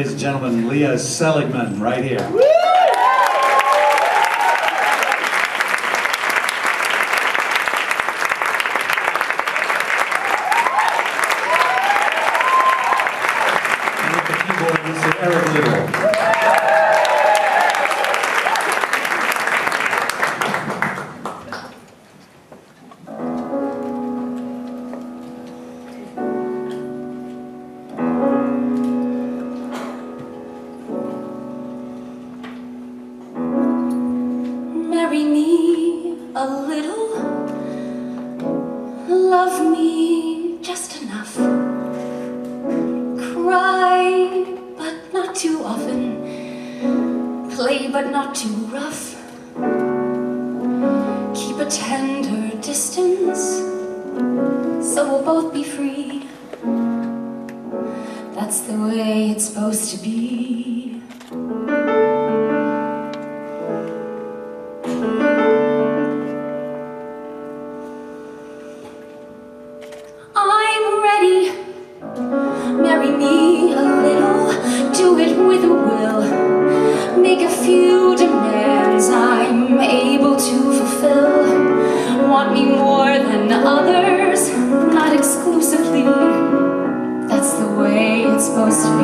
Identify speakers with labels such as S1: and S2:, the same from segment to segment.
S1: ladies and gentlemen, Leah Seligman, right here. And at the keyboard, Mr. Eric Little.
S2: Marry me a little, love me just enough, cry but not too often, play but not too rough, keep a tender distance so we'll both be free. That's the way it's supposed to be. I'm ready, marry me a little, do it with a will, make a few demands I'm able to fulfill, want me more than others, not exclusively, that's the way it's supposed to be.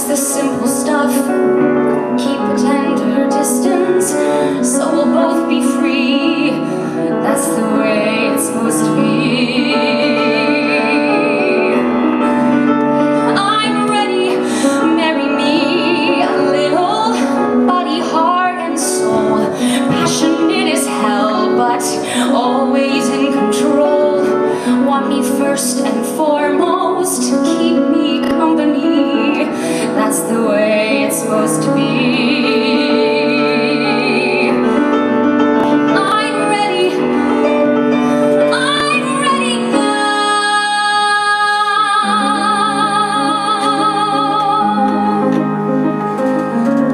S2: The simple stuff, keep a tender distance, so we'll both be free, that's the way it's supposed to be. I'm ready, marry me a little, body, heart and soul, passionate as hell, but always in control, want me first and foremost, keep me company, that's the way it's supposed to be. I'm ready now.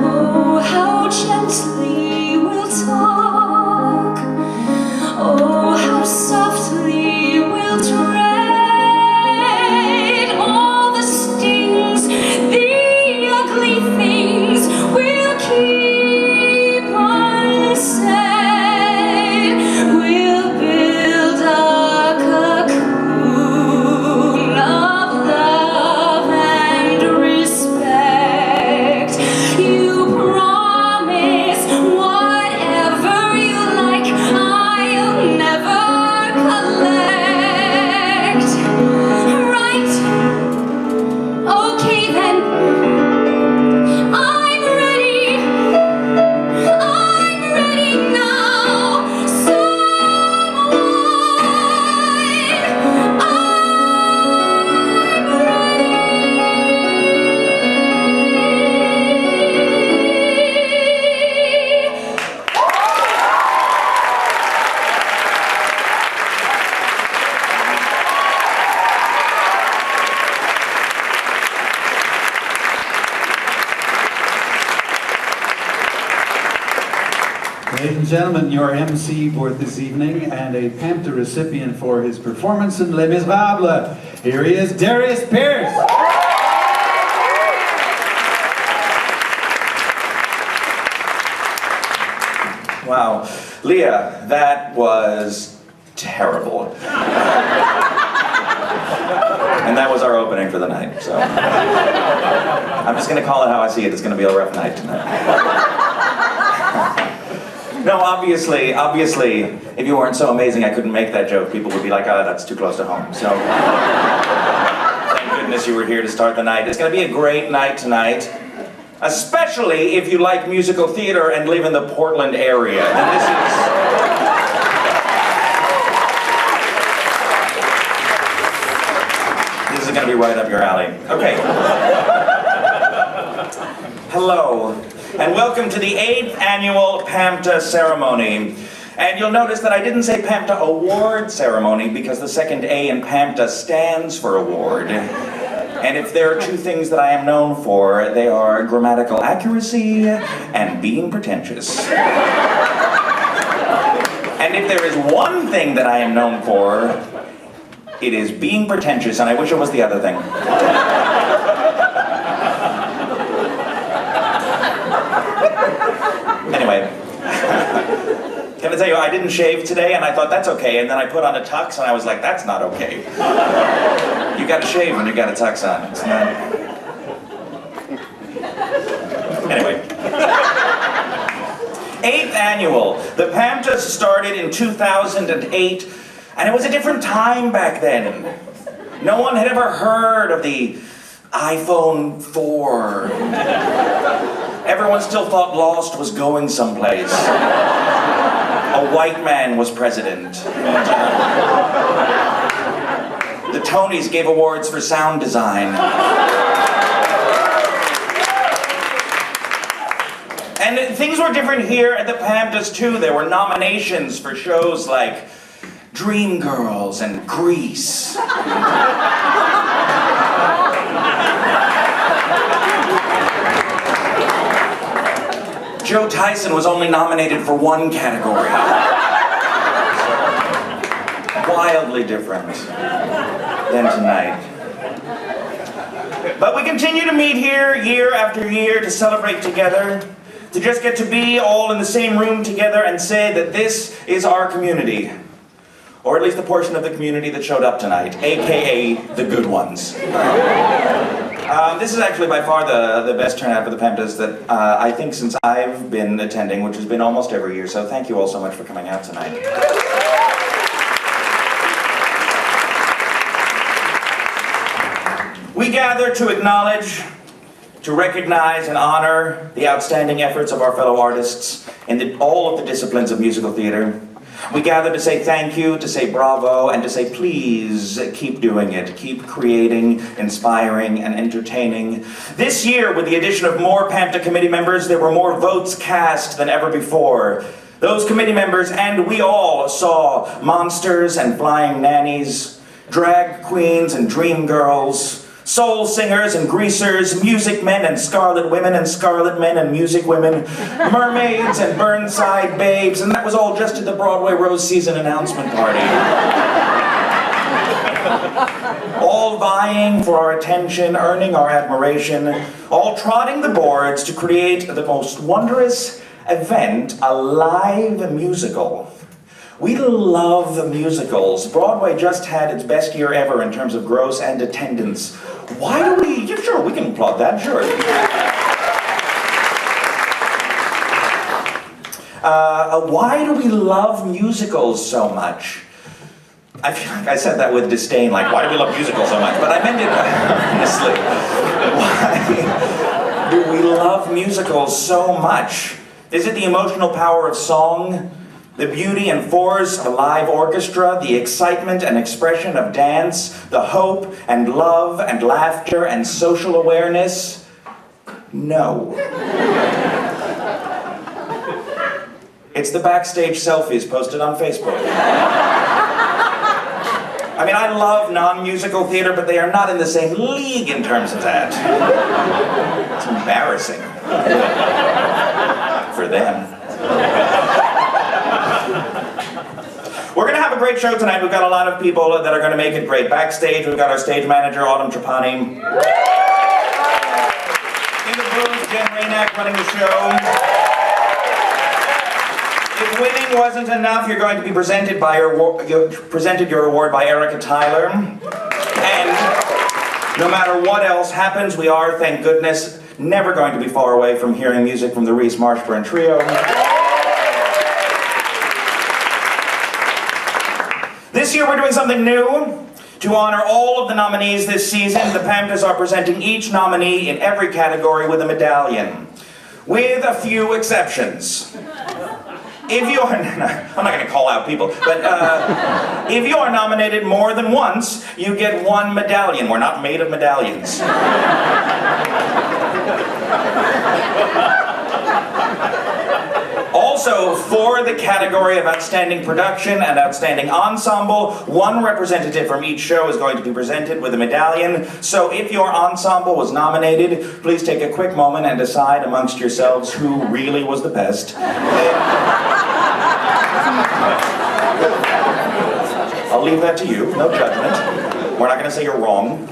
S2: Oh, how gently we'll talk. Oh, how softly we'll tread. All the stings, the ugly things we'll keep unsaid. We'll build a cocoon of love and respect. You promise whatever you like, I'll never collect. Right? Okay then. I'm ready now. Someone, I'm ready.
S1: Ladies and gentlemen, your MC for this evening and a PAMTA recipient for his performance in Les Miserables. Here he is, Darius Pierce.
S3: Wow. Leah, that was terrible. And that was our opening for the night, so. I'm just gonna call it how I see it. It's gonna be a rough night tonight. No, obviously, if you weren't so amazing I couldn't make that joke, people would be like, oh, that's too close to home. So, thank goodness you were here to start the night. It's gonna be a great night tonight. Especially if you like musical theater and live in the Portland area. And this is gonna be right up your alley. Okay. Hello, and welcome to the 8th annual PAMTA ceremony. And you'll notice that I didn't say PAMTA award ceremony because the second A in PAMTA stands for award. And if there are two things that I am known for, they are grammatical accuracy and being pretentious. And if there is one thing that I am known for, it is being pretentious, and I wish it was the other thing. Anyway, can I tell you, I didn't shave today, and I thought that's okay, and then I put on a tux, and I was like, that's not okay. You gotta shave when you got a tux on. It's not... Anyway. 8th annual. The PAMTAs started in 2008, and it was a different time back then. No one had ever heard of the iPhone 4. Everyone still thought Lost was going someplace. A white man was president. The Tonys gave awards for sound design. And things were different here at the PAMTAs too. There were nominations for shows like Dreamgirls and Grease. Joe Tyson was only nominated for one category. Wildly different than tonight. But we continue to meet here year after year to celebrate together, to just get to be all in the same room together and say that this is our community. Or at least the portion of the community that showed up tonight, AKA the good ones. This is actually by far the best turnout for the PAMTAs that I think since I've been attending, which has been almost every year, so thank you all so much for coming out tonight. We gather to acknowledge, to recognize and honor the outstanding efforts of our fellow artists in all of the disciplines of musical theater. We gather to say thank you, to say bravo, and to say please keep doing it. Keep creating, inspiring, and entertaining. This year, with the addition of more PAMTA committee members, there were more votes cast than ever before. Those committee members and we all saw monsters and flying nannies, drag queens and dream girls, soul singers and greasers, music men and scarlet women and scarlet men and music women, mermaids and Burnside babes, and that was all just at the Broadway Rose season announcement party. All vying for our attention, earning our admiration, all trotting the boards to create the most wondrous event, a live musical. We love musicals. Broadway just had its best year ever in terms of gross and attendance. Why do we... Yeah, sure, we can applaud that, sure. Why do we love musicals so much? I feel like I said that with disdain, like, why do we love musicals so much? But I meant it honestly. Why do we love musicals so much? Is it the emotional power of song? The beauty and force of a live orchestra, the excitement and expression of dance, the hope and love and laughter and social awareness? No. It's the backstage selfies posted on Facebook. I mean, I love non-musical theater, but they are not in the same league in terms of that. It's embarrassing. For them. We're going to have a great show tonight. We've got a lot of people that are going to make it great. Backstage, we've got our stage manager, Autumn Trapani. In the booth, Jen Raynack running the show. If winning wasn't enough, you're going to be presented your award by Erica Tyler. And no matter what else happens, we are, thank goodness, never going to be far away from hearing music from the Reese Marshburn Trio. This year we're doing something new. To honor all of the nominees this season, the PAMTAs are presenting each nominee in every category with a medallion, with a few exceptions. If you're, I'm not going to call out people, but if you are nominated more than once, you get one medallion. We're not made of medallions. Also, for the category of Outstanding Production and Outstanding Ensemble, one representative from each show is going to be presented with a medallion. So if your ensemble was nominated, please take a quick moment and decide amongst yourselves who really was the best. I'll leave that to you, no judgment. We're not going to say you're wrong.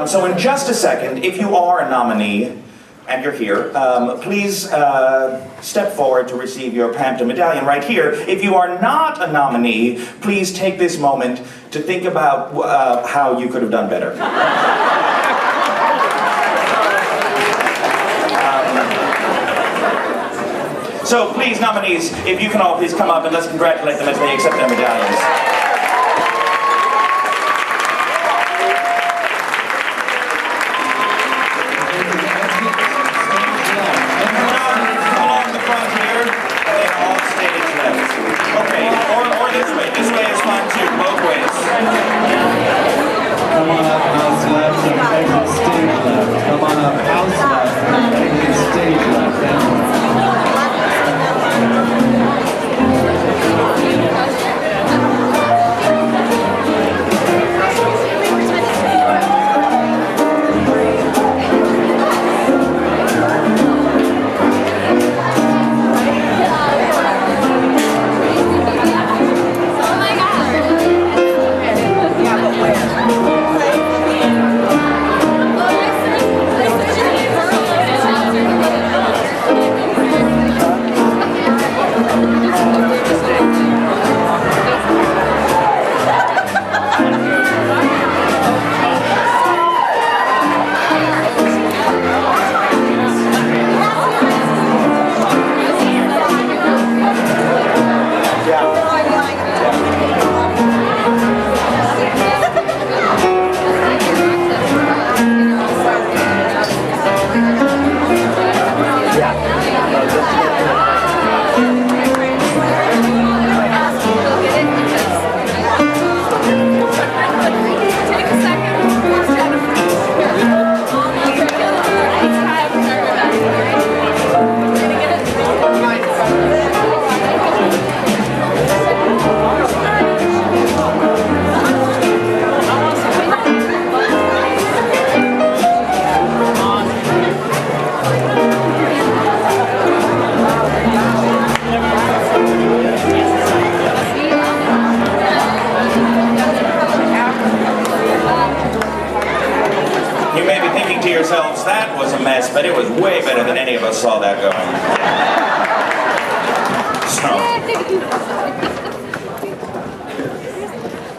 S3: So in just a second, if you are a nominee, and you're here, please step forward to receive your PAMTA medallion right here. If you are not a nominee, please take this moment to think about how you could have done better. So please, nominees, if you can all please come up and let's congratulate them as they accept their medallions. That was a mess, but it was way better than any of us saw that going. So,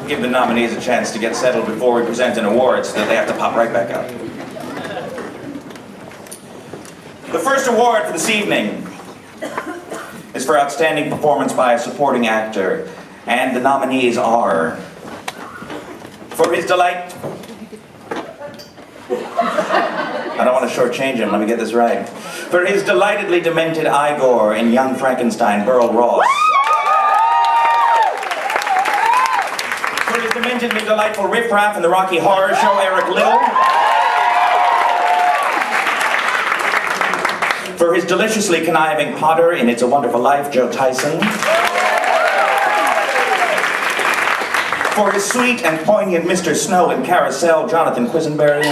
S3: give the nominees a chance to get settled before we present an award so that they have to pop right back up. The first award for this evening is for Outstanding Performance by a Supporting Actor, and the nominees are for his delight. I don't want to shortchange him, let me get this right. For his delightedly demented Igor in Young Frankenstein, Burl Ross. For his dementedly delightful riffraff in the Rocky Horror Show, Eric Liddell. For his deliciously conniving Potter in It's a Wonderful Life, Joe Tyson. For his sweet and poignant Mr. Snow in Carousel, Jonathan Quisenberry.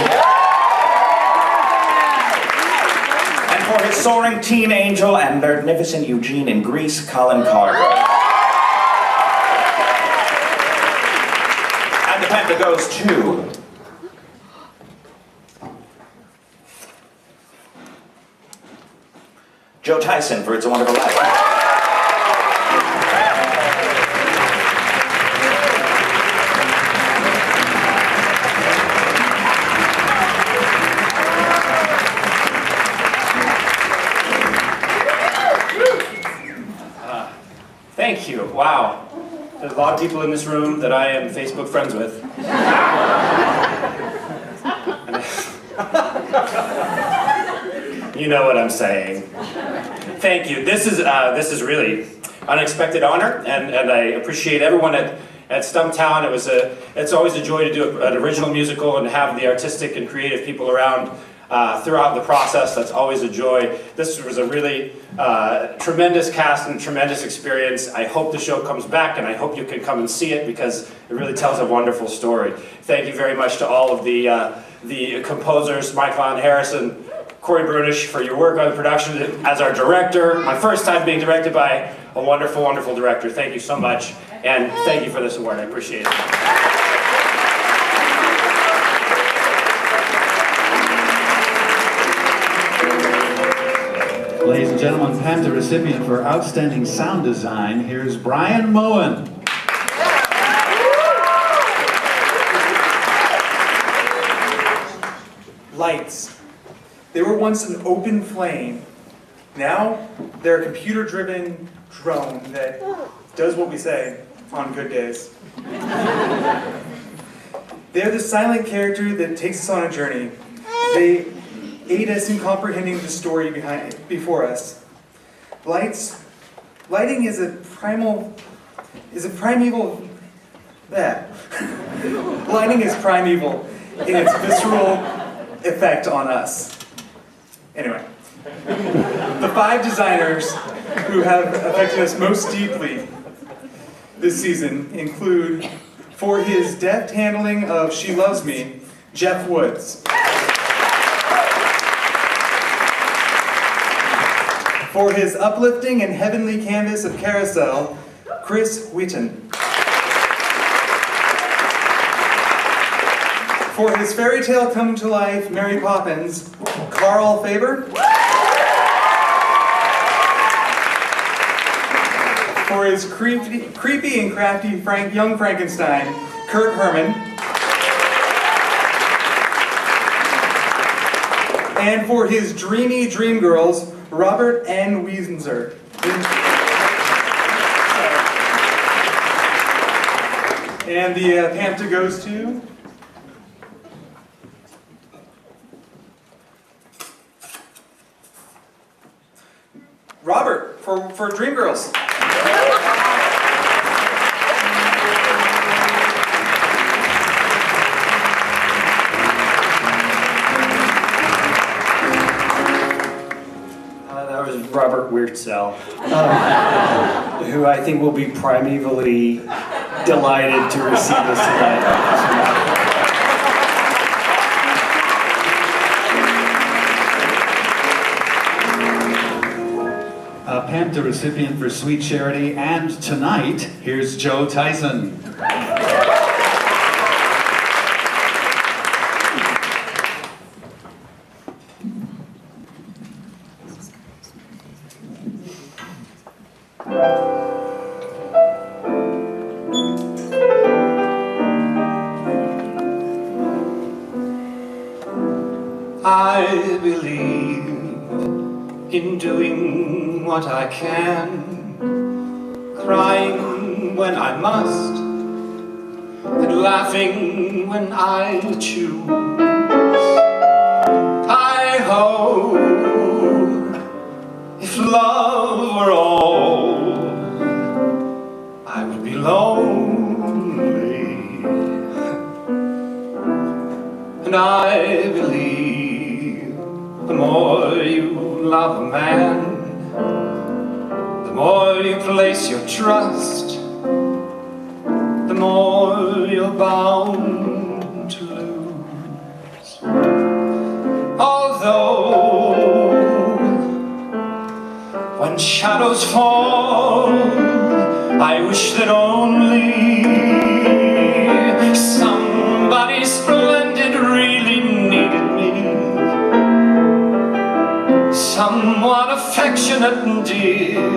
S3: For his soaring teen angel and magnificent Eugene in Grease, Colin Carver. And the PAMTA goes to Joe Tyson for It's a Wonderful Life.
S4: Thank you. Wow. There's a lot of people in this room that I am Facebook friends with. You know what I'm saying. Thank you. This is really unexpected honor, and I appreciate everyone at Stumptown. It's always a joy to do an original musical and have the artistic and creative people around throughout the process. That's always a joy. This was a really tremendous cast and tremendous experience. I hope the show comes back, and I hope you can come and see it because it really tells a wonderful story. Thank you very much to all of the composers, Michael and Harrison, Corey Brunish, for your work on the production as our director. My first time being directed by a wonderful, wonderful director. Thank you so much, and thank you for this award. I appreciate it.
S1: Ladies and gentlemen, PAMTA recipient for Outstanding Sound Design, here's Brian Moen.
S5: Lights. They were once an open flame. Now, they're a computer-driven drone that does what we say on good days. They're the silent character that takes us on a journey. They aid us in comprehending the story before us. Lighting is a primeval. Lighting is primeval in its visceral effect on us. Anyway, the 5 designers who have affected us most deeply this season include, for his deft handling of She Loves Me, Jeff Woods. For his uplifting and heavenly canvas of Carousel, Chris Wheaton. For his fairy tale come to life, Mary Poppins, Carl Faber. For his creepy and crafty young Frankenstein, Kurt Herman. And for his dreamy dream girls, Robert N. Wiesenzer. And the PAMTA goes to Robert for Dreamgirls.
S4: That was Robert Weirtsell, who I think will be primevally delighted to receive this tonight.
S1: PAMTA recipient for Sweet Charity, and tonight, here's Joe Tyson.
S4: I believe in doing what I can, crying when I must, and laughing when I choose. I hope if love were all, I would be lonely. And I believe the more you love a man, the more you place your trust, the more you're bound to lose. Although when shadows fall, I wish that only somebody splendid really needed me, someone affectionate and dear.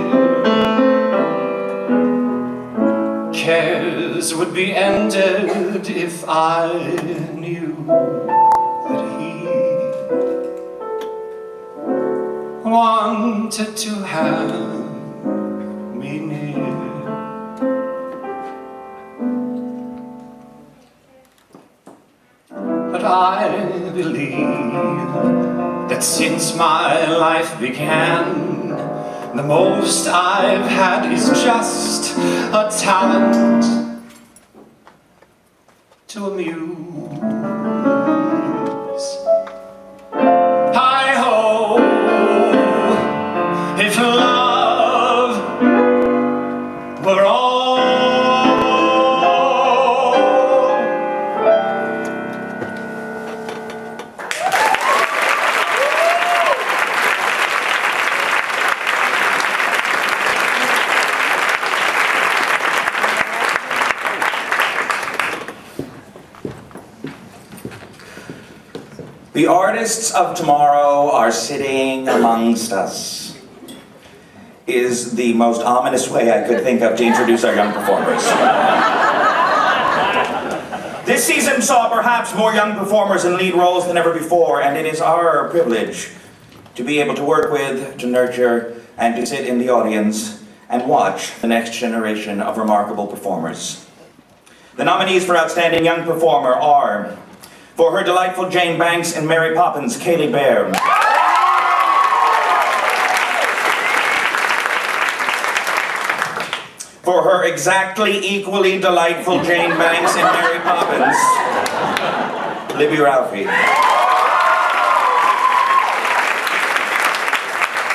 S4: Cares would be ended if I knew that he wanted to have me near. that since my life began, the most I've had is just a talent to amuse. Hi-ho, if love were all.
S3: The artists of tomorrow are sitting amongst us, is the most ominous way I could think of to introduce our young performers. This season saw perhaps more young performers in lead roles than ever before, and it is our privilege to be able to work with, to nurture, and to sit in the audience and watch the next generation of remarkable performers. The nominees for Outstanding Young Performer are, for her delightful Jane Banks and Mary Poppins, Kaylee Baird. For her exactly equally delightful Jane Banks and Mary Poppins, Libby Ralphie.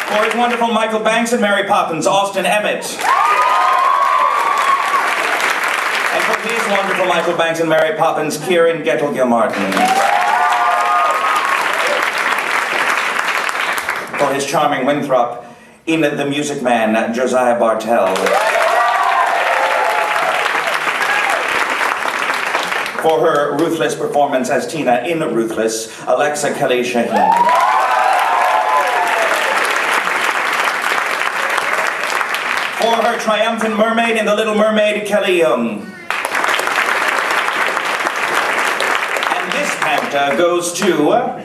S3: For his wonderful Michael Banks and Mary Poppins, Austin Emmett. And for his wonderful Michael Banks and Mary Poppins, Kieran Gettle-Gilmartin. For his charming Winthrop, in The Music Man, Josiah Bartell. For her ruthless performance as Tina in Ruthless, Alexa Kelly Shaheen. For her triumphant mermaid in The Little Mermaid, Kelly Young. And this PAMTA goes to...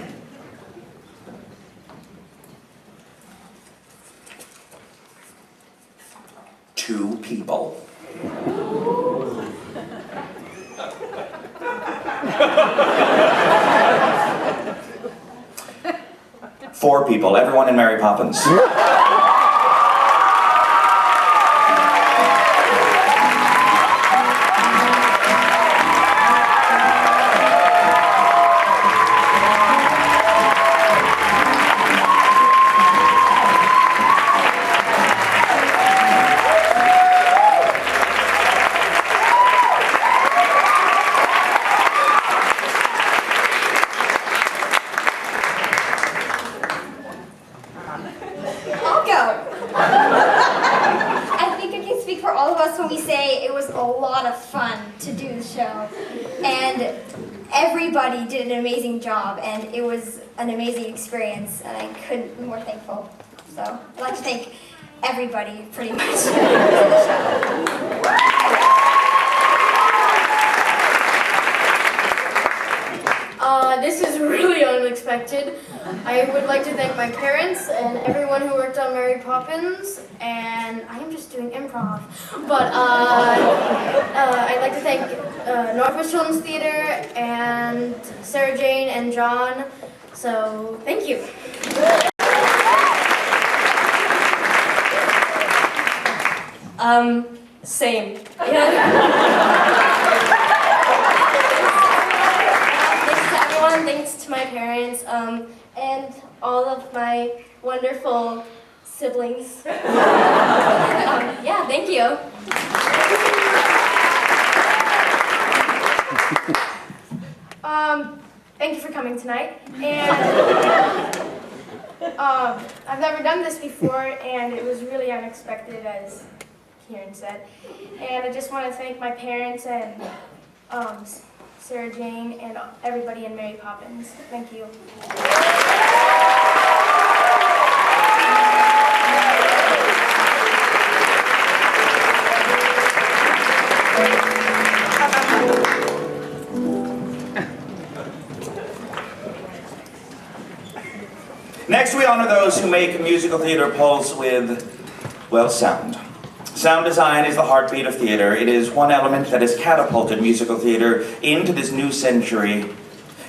S3: two people. Four people, everyone in Mary Poppins.
S6: I think I can speak for all of us when we say it was a lot of fun to do the show. And everybody did an amazing job, and it was an amazing experience, and I couldn't be more thankful. So I'd like to thank everybody, pretty much, for the show.
S7: This is really unexpected. I would like to thank my parents and everyone who worked on Mary Poppins, and I am just doing improv. But I'd like to thank Northwest Children's Theater and Sarah Jane and John. So thank you.
S2: Same.
S7: Thanks to my parents and all of my wonderful siblings. Yeah, thank you. Thank you for coming tonight. And I've never done this before, and it was really unexpected, as Kieran said. And I just want to thank my parents and Sarah Jane, and everybody in Mary Poppins. Thank you.
S3: Next, we honor those who make musical theater pulse with, well, sound. Sound design is the heartbeat of theater. It is one element that has catapulted musical theater into this new century.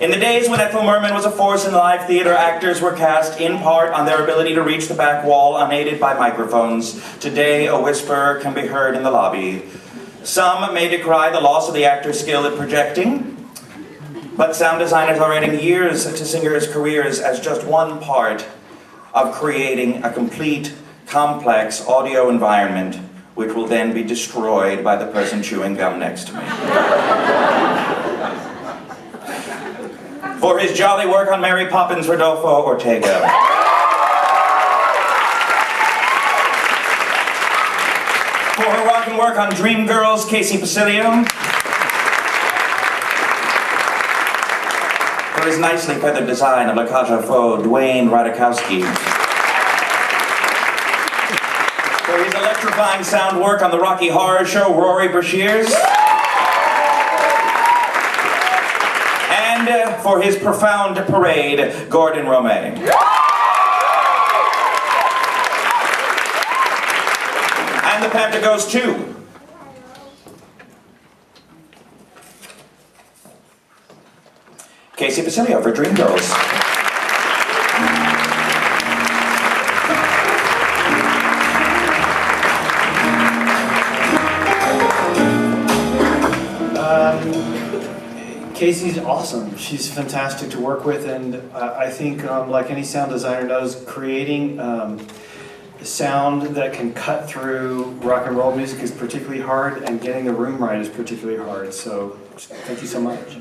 S3: In the days when Ethel Merman was a force in live theater, actors were cast in part on their ability to reach the back wall unaided by microphones. Today, a whisper can be heard in the lobby. Some may decry the loss of the actor's skill at projecting, but sound designers are adding years to singers' careers as just one part of creating a complete, complex audio environment which will then be destroyed by the person chewing gum next to me. For his jolly work on Mary Poppins, Rodolfo Ortega. For her rocking work on Dreamgirls, Casey Pacilio. For his nicely feathered design of La Cage aux Folles, Dwayne Radikowski. For his electrifying sound work on the Rocky Horror Show, Rory Brashears. And for his profound parade, Gordon Romain. And the PAMTA goes to Casey Pacilio for Dreamgirls.
S8: Casey's awesome. She's fantastic to work with, and I think, like any sound designer knows, creating sound that can cut through rock and roll music is particularly hard, and getting the room right is particularly hard. So, thank you so much.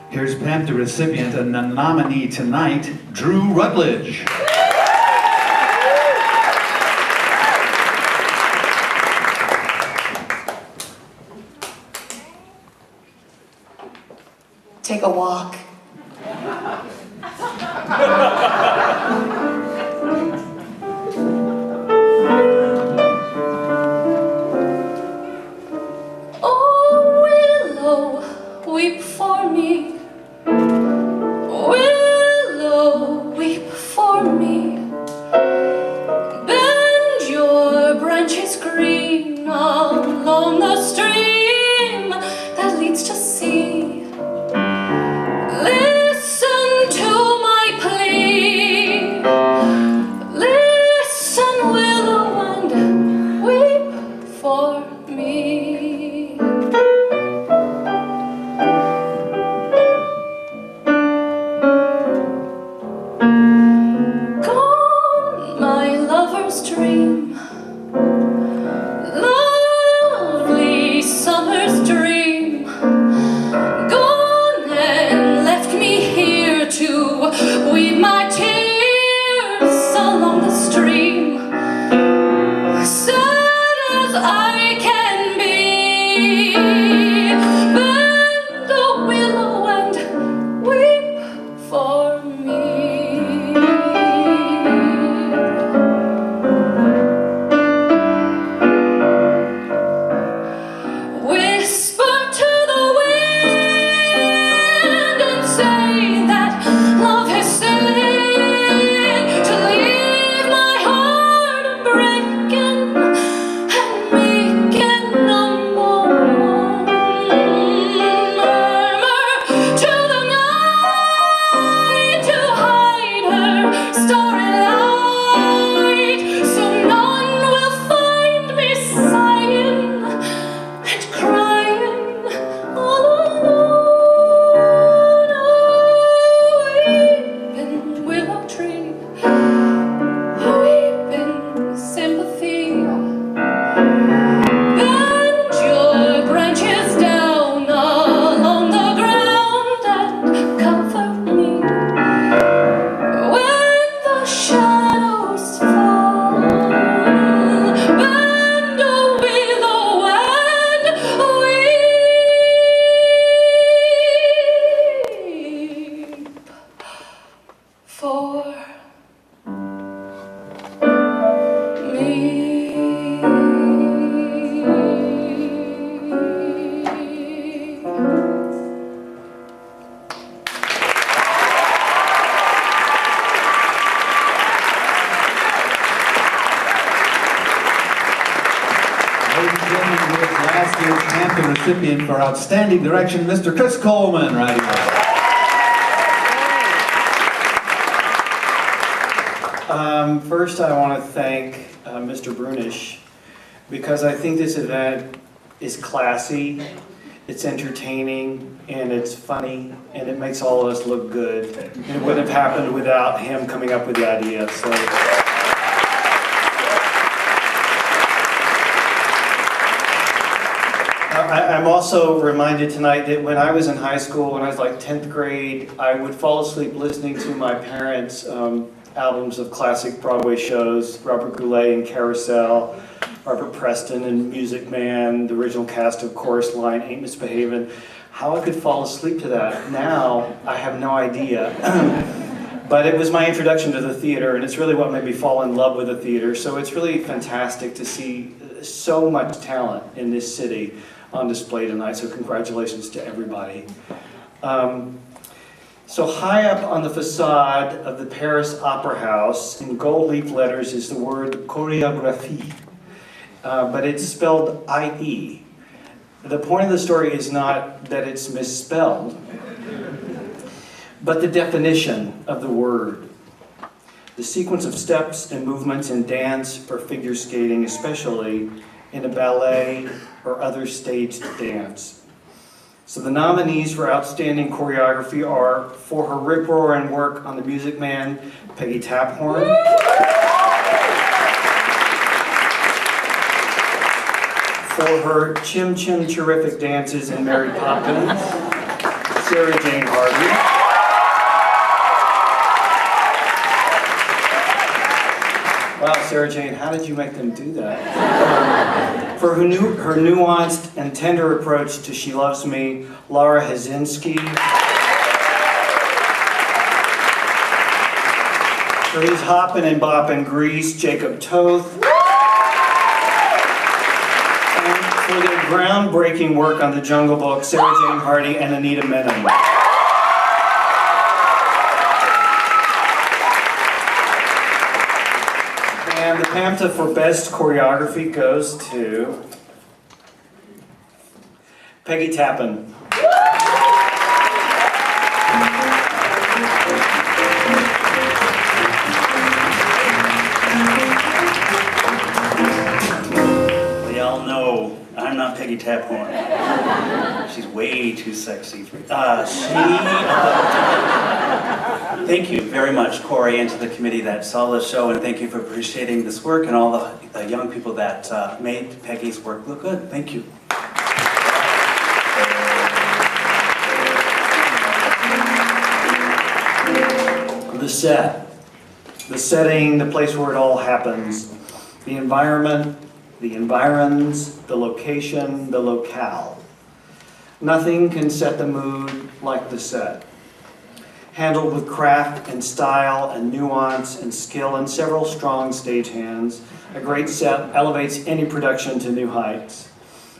S1: Here's PAMTA recipient and the nominee tonight, Drew Rutledge.
S2: Take a walk. Oh, willow, weep for me. Willow, weep for me. Bend your branches green along the stream that leads to sea. Listen to my plea. Listen, willow, and weep for me. Gone, my lover's dream. Lovely summer's dream. Gone and left me here to weep my tears along the stream. Sad as I can be, bend the willow and weep for me. Whisper to the wind and say that love has said to leave my heart breaking and making a moan. Murmur to the night to hide her starry light, so none will find me sighing and crying all alone. Oh, weeping willow tree, weeping sympathy. Bend your branches down along the ground and comfort me when the shadows fall. Bend a willow and weep for me.
S1: recipient for Outstanding Direction, Mr. Chris Coleman, right here.
S8: First, I want to thank Mr. Brunish, because I think this event is classy, it's entertaining, and it's funny, and it makes all of us look good. And it wouldn't have happened without him coming up with the idea. So. I'm also reminded tonight that when I was in high school, when I was like 10th grade, I would fall asleep listening to my parents' albums of classic Broadway shows, Robert Goulet and Carousel, Robert Preston and Music Man, the original cast of Chorus Line, Ain't Misbehavin'. How I could fall asleep to that now, I have no idea. But it was my introduction to the theater, and it's really what made me fall in love with the theater. So it's really fantastic to see so much talent in this city on display tonight, so congratulations to everybody. So high up on the facade of the Paris Opera House, in gold leaf letters, is the word choreographie, but it's spelled I-E. The point of the story is not that it's misspelled, but the definition of the word. The sequence of steps and movements in dance or figure skating, especially in a ballet or other staged dance. So the nominees for Outstanding Choreography are, for her rip-roaring work on The Music Man, Peggy Taphorn. For her Chim Chim terrific dances in Mary Poppins, Sarah Jane Hardy. Wow, Sarah Jane, how did you make them do that? For her nuanced and tender approach to She Loves Me, Laura Hazinski. For his hoppin' and boppin' grease, Jacob Toth. And for their groundbreaking work on the Jungle Book, Sarah Jane Hardy and Anita Menon. And the PAMTA for Best Choreography goes to Peggy Tappan.
S9: We all know I'm not Peggy Taphorn. She's way too sexy for Thank you very much, Corey, and to the committee that saw this show, and thank you for appreciating this work and all the young people that made Peggy's work look good. Thank you.
S8: The set, the setting, the place where it all happens, the environment, the environs, the location, the locale. Nothing can set the mood like the set. Handled with craft and style and nuance and skill and several strong stagehands, a great set elevates any production to new heights.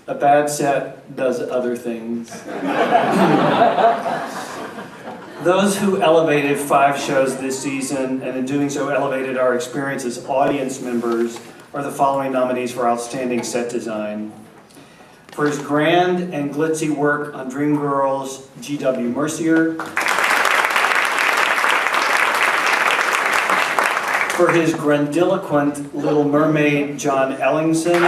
S8: A bad set does other things. Those who elevated 5 shows this season, and in doing so elevated our experience as audience members, are the following nominees for Outstanding Set Design. For his grand and glitzy work on Dreamgirls, G.W. Mercier. For his grandiloquent Little Mermaid, John Ellingson.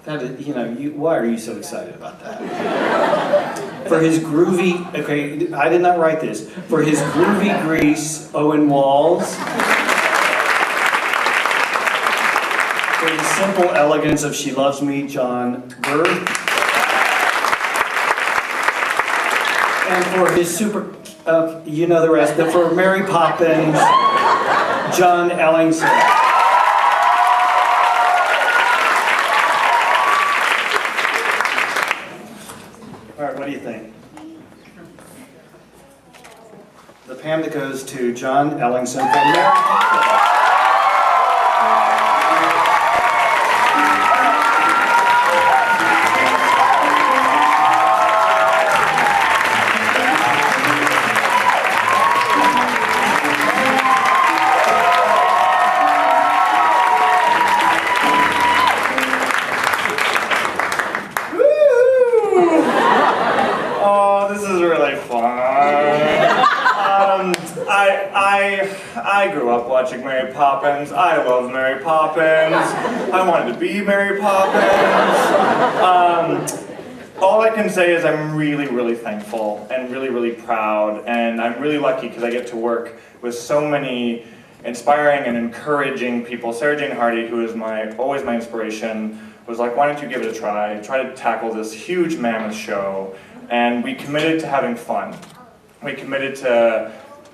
S8: That is, why are you so excited about that? For his groovy, okay, I did not write this. For his groovy Grease, Owen Walls. For the simple elegance of She Loves Me, John Berth. And for his super, you know the rest, for Mary Poppins, John Ellingson. All right, what do you think? The PAMTA goes to John Ellingson for Mary Poppins.
S5: I grew up watching Mary Poppins. I love Mary Poppins. I wanted to be Mary Poppins. All I can say is I'm really, really thankful and really, really proud, and I'm really lucky because I get to work with so many inspiring and encouraging people. Sarah Jane Hardy, who is always my inspiration, was like, why don't you give it a try to tackle this huge mammoth show, and we committed to having fun. We committed to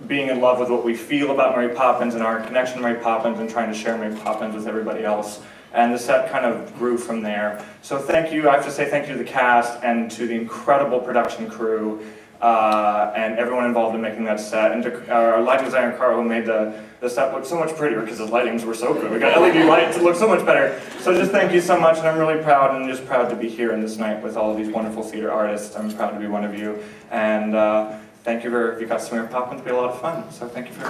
S5: being in love with what we feel about Mary Poppins and our connection to Mary Poppins and trying to share Mary Poppins with everybody else. And the set kind of grew from there. So thank you, I have to say thank you to the cast and to the incredible production crew and everyone involved in making that set, and to our lighting designer Carl, who made the set look so much prettier because the lightings were so good. We got LED lights, it looked so much better. So just thank you so much, and I'm really proud, and just proud to be here in this night with all of these wonderful theater artists. I'm proud to be one of you, and thank you for, if you got some Mary Poppins, it'll be a lot of fun. So thank you for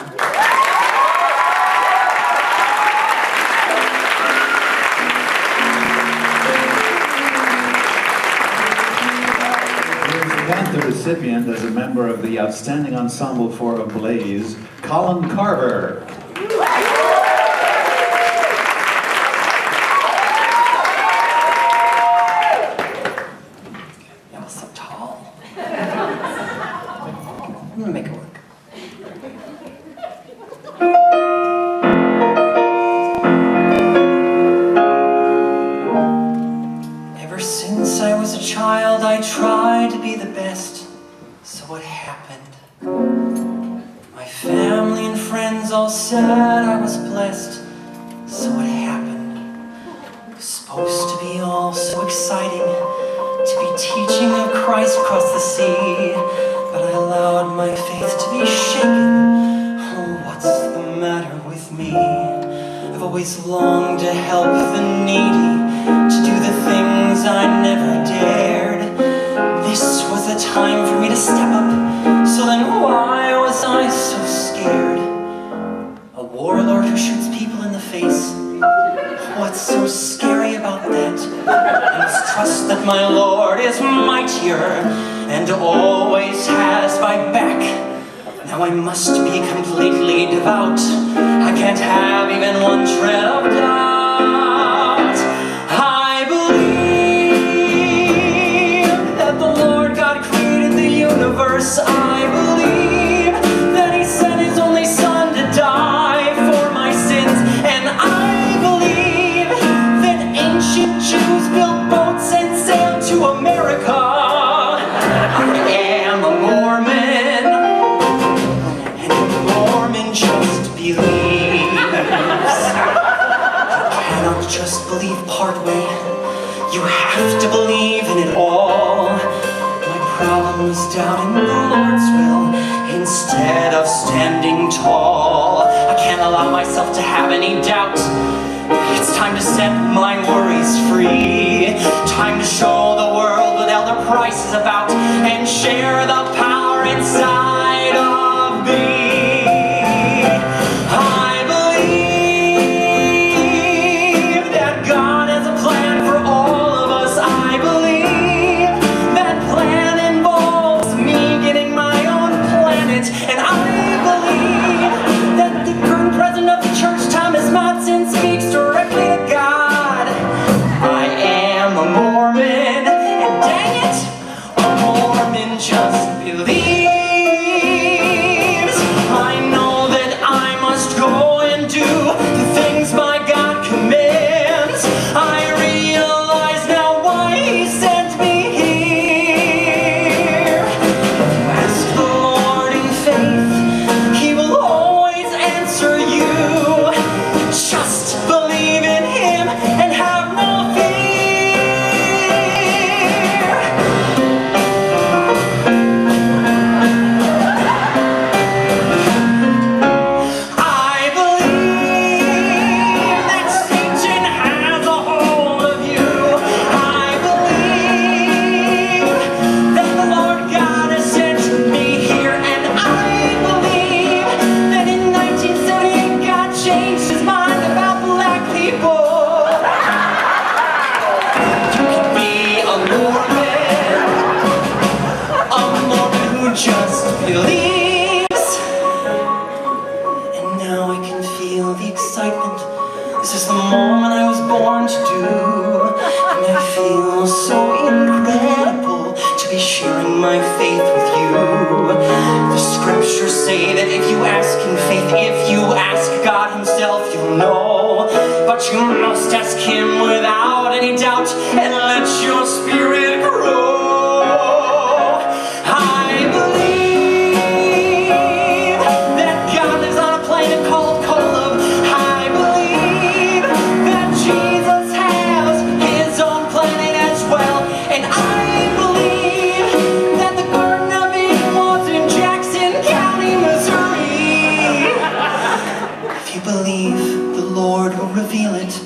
S1: PAMTA recipient as a member of the Outstanding Ensemble for Ablaze, Colin Carver.
S10: Y'all so tall. I'm gonna make it work. Ever since I was a child, I tried to be the best. So what happened? My family and friends all said I was blessed. So what happened? It was supposed to be all so exciting, to be teaching of Christ across the sea, but I allowed my faith to be shaken. Oh, what's the matter with me? I've always longed to help the needy, to do the things I never dared. This was the time for me to step up, so then why was I so scared? A warlord who shoots people in the face, what's so scary about that? I must trust that my Lord is mightier and always has my back. Now I must be completely devout. I can't have even one shred of doubt. I believe that the Lord God created the universe. I believe that He sent His only Son to die for my sins. And I believe that ancient Jews built boats and sailed to America. I am a Mormon, and a Mormon just believes. You cannot just believe part way, you have to believe in it all. My problem was doubting the Lord's will instead of standing tall. I can't allow myself to have any doubt. It's time to set my worries free. Time to show the world what Elder Price is about and share the power inside of me. I believe that God has a plan for all of us. I believe that plan involves me getting my own planet. And I believe that the current president of the church, Thomas Matson, speaks directly to God. I am a Mormon, and dang it, a Mormon just believes. born to do. And I feel so incredible to be sharing my faith with you. The scriptures say that if you ask in faith, if you ask God himself, you'll know. But you must ask him without any doubt and let your spirit grow. I believe that God lives on a planet called Kolob. I believe that Jesus has his own planet as well. And I believe that the Garden of Eden was in Jackson County, Missouri. If you believe, the Lord will reveal it,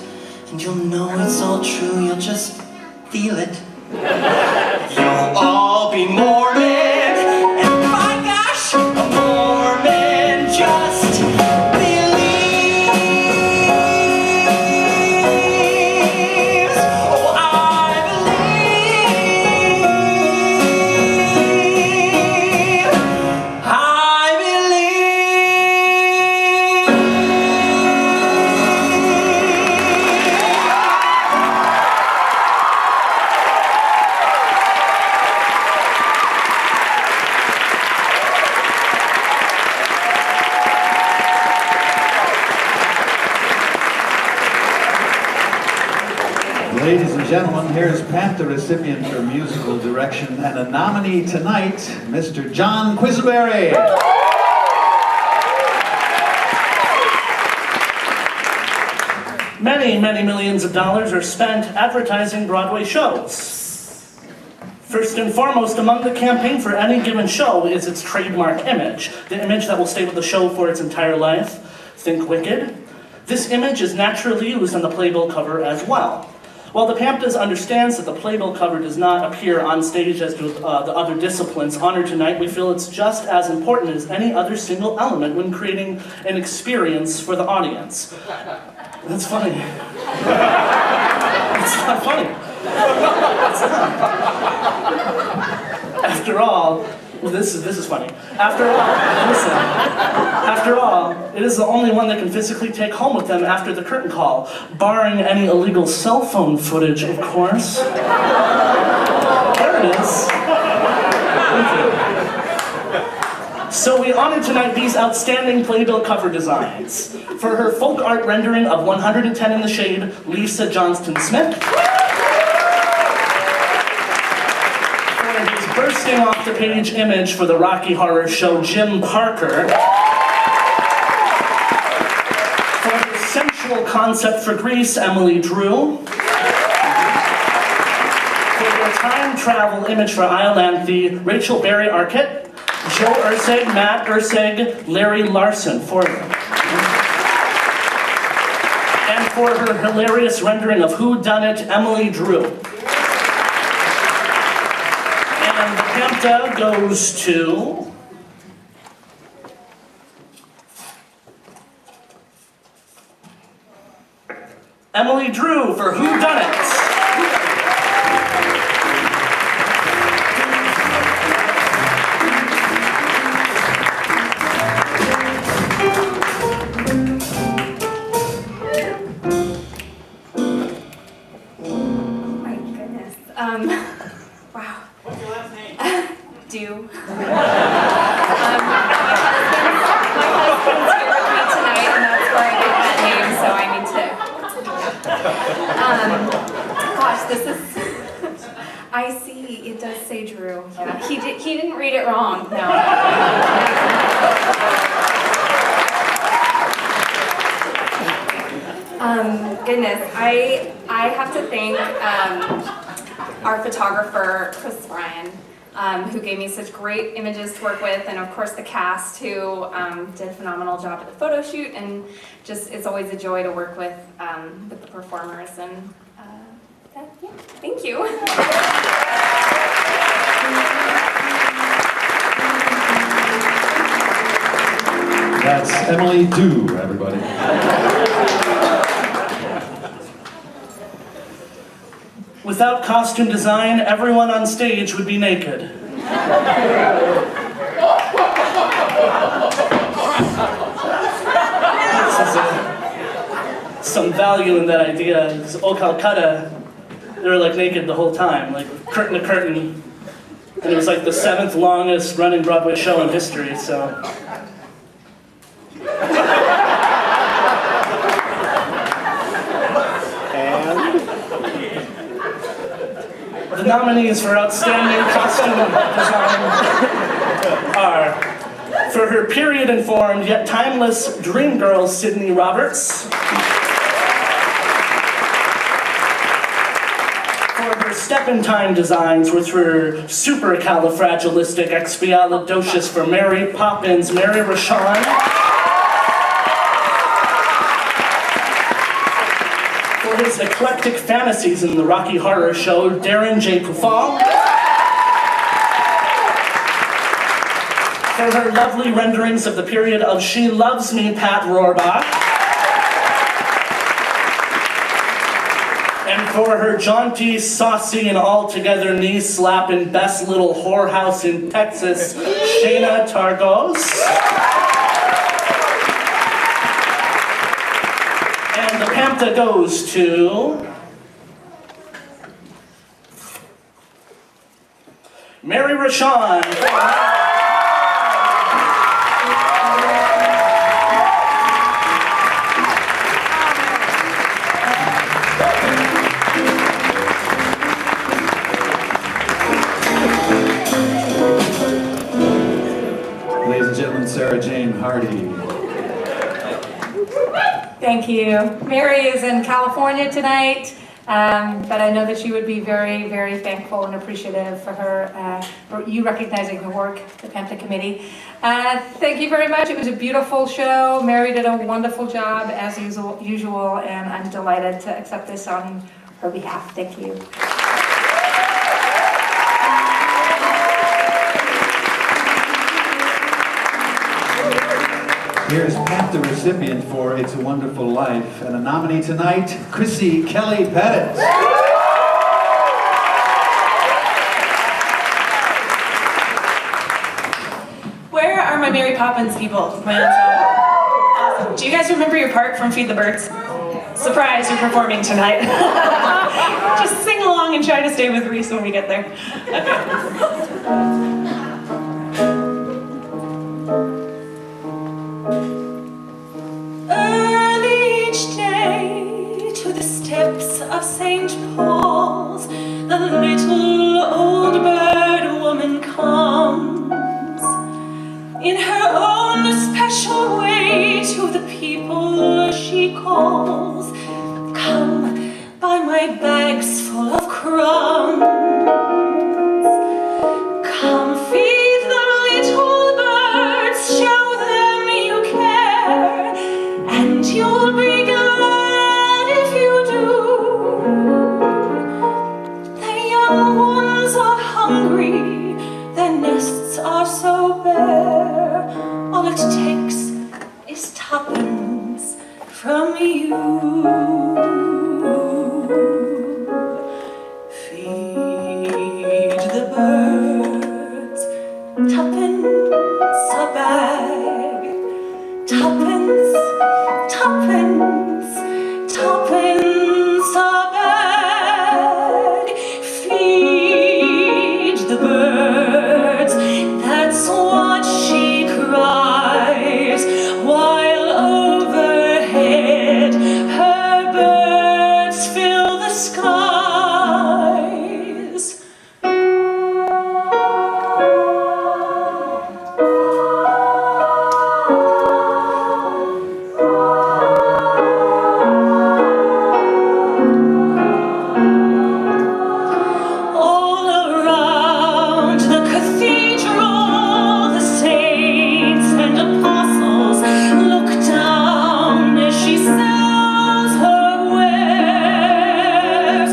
S10: and you'll know it's all true. You'll just feel it. You'll all be Mormon, and my gosh, a Mormon just believes. Oh, I believe. I
S1: Ladies and gentlemen, here's PAMTA recipient for musical direction and a nominee tonight, Mr. John Quisenberry.
S11: Many, many millions of dollars are spent advertising Broadway shows. First and foremost, among the campaign for any given show is its trademark image, the image that will stay with the show for its entire life. Think Wicked. This image is naturally used on the playbill cover as well. While the PAMTAs understands that the playbill cover does not appear on stage as do the other disciplines honored tonight, we feel it's just as important as any other single element when creating an experience for the audience. That's funny. It's not funny. It's not. After all, well, this is funny. After all, it is the only one that can physically take home with them after the curtain call, barring any illegal cell phone footage, of course. There it is. Thank you. So we honor tonight these outstanding playbill cover designs. For her folk art rendering of 110 in the Shade, Lisa Johnston-Smith. Bursting off the page image for the Rocky Horror Show, Jim Parker. For the sensual concept for Grease, Emily Drew. For the time travel image for Iolanthe, Rachel Berry Arquette, Joe Ursig, Matt Ursig, Larry Larson for them. And for her hilarious rendering of Who Done It, Emily Drew. And the PAMTA goes to Emily Drew for Who Done It.
S12: My goodness. Wow.
S10: What's your last name?
S12: Do. My husband's here with me tonight, and that's where I get that name, so I need to. Gosh, this is. I see. It does say Drew. Yeah. He didn't read it wrong. No. Goodness, I have to thank our photographer, Chris Ryan, who gave me such great images to work with, and of course the cast who did a phenomenal job at the photo shoot, and just it's always a joy to work with the performers, and yeah, thank you.
S1: That's Emily Dew, everybody.
S11: Without costume design, everyone on stage would be naked. some value in that idea. Because Old Calcutta, they were like naked the whole time, like curtain to curtain. And it was like the 7th longest running Broadway show in history, so. The nominees for Outstanding Costume Design are, for her period-informed yet timeless dream girl, Sydney Roberts. For her step-in-time designs, which were supercalifragilisticexpialidocious for Mary Poppins, Mary Rashawn. For his eclectic fantasies in the Rocky Horror Show, Darren J. Poufal. For her lovely renderings of the period of She Loves Me, Pat Rohrbach. And for her jaunty, saucy, and altogether knee-slapping best little whorehouse in Texas, Shayna Targos. And the PAMTA goes to Mary Rashawn.
S1: Ladies and gentlemen, Sarah Jane Hardy.
S13: Thank you. Mary is in California tonight, but I know that she would be very, very thankful and appreciative for for you recognizing her work, the PAMTA committee. Thank you very much. It was a beautiful show. Mary did a wonderful job as usual, and I'm delighted to accept this on her behalf. Thank you.
S1: Here's PAMTA recipient for It's a Wonderful Life, and a nominee tonight, Chrissy Kelly Pettit.
S14: Where are my Mary Poppins people? My ensemble. Do you guys remember your part from Feed the Birds? Surprise, you're performing tonight. Just sing along and try to stay with Reese when we get there. Okay.
S15: Of St. Paul's, the little old bird woman comes in her own special way to the people she calls. Come, buy my bags full of crumbs. Come, feed the little birds, show them you care, and you'll be glad if you do. Ones are hungry, their nests are so bare. All it takes is tuppence from you. Feed the birds, tuppence a bag. Tuppence, tuppence, tuppence a bag. Feed the birds, that's what she cries, while overhead her birds fill the skies. She sells her wares.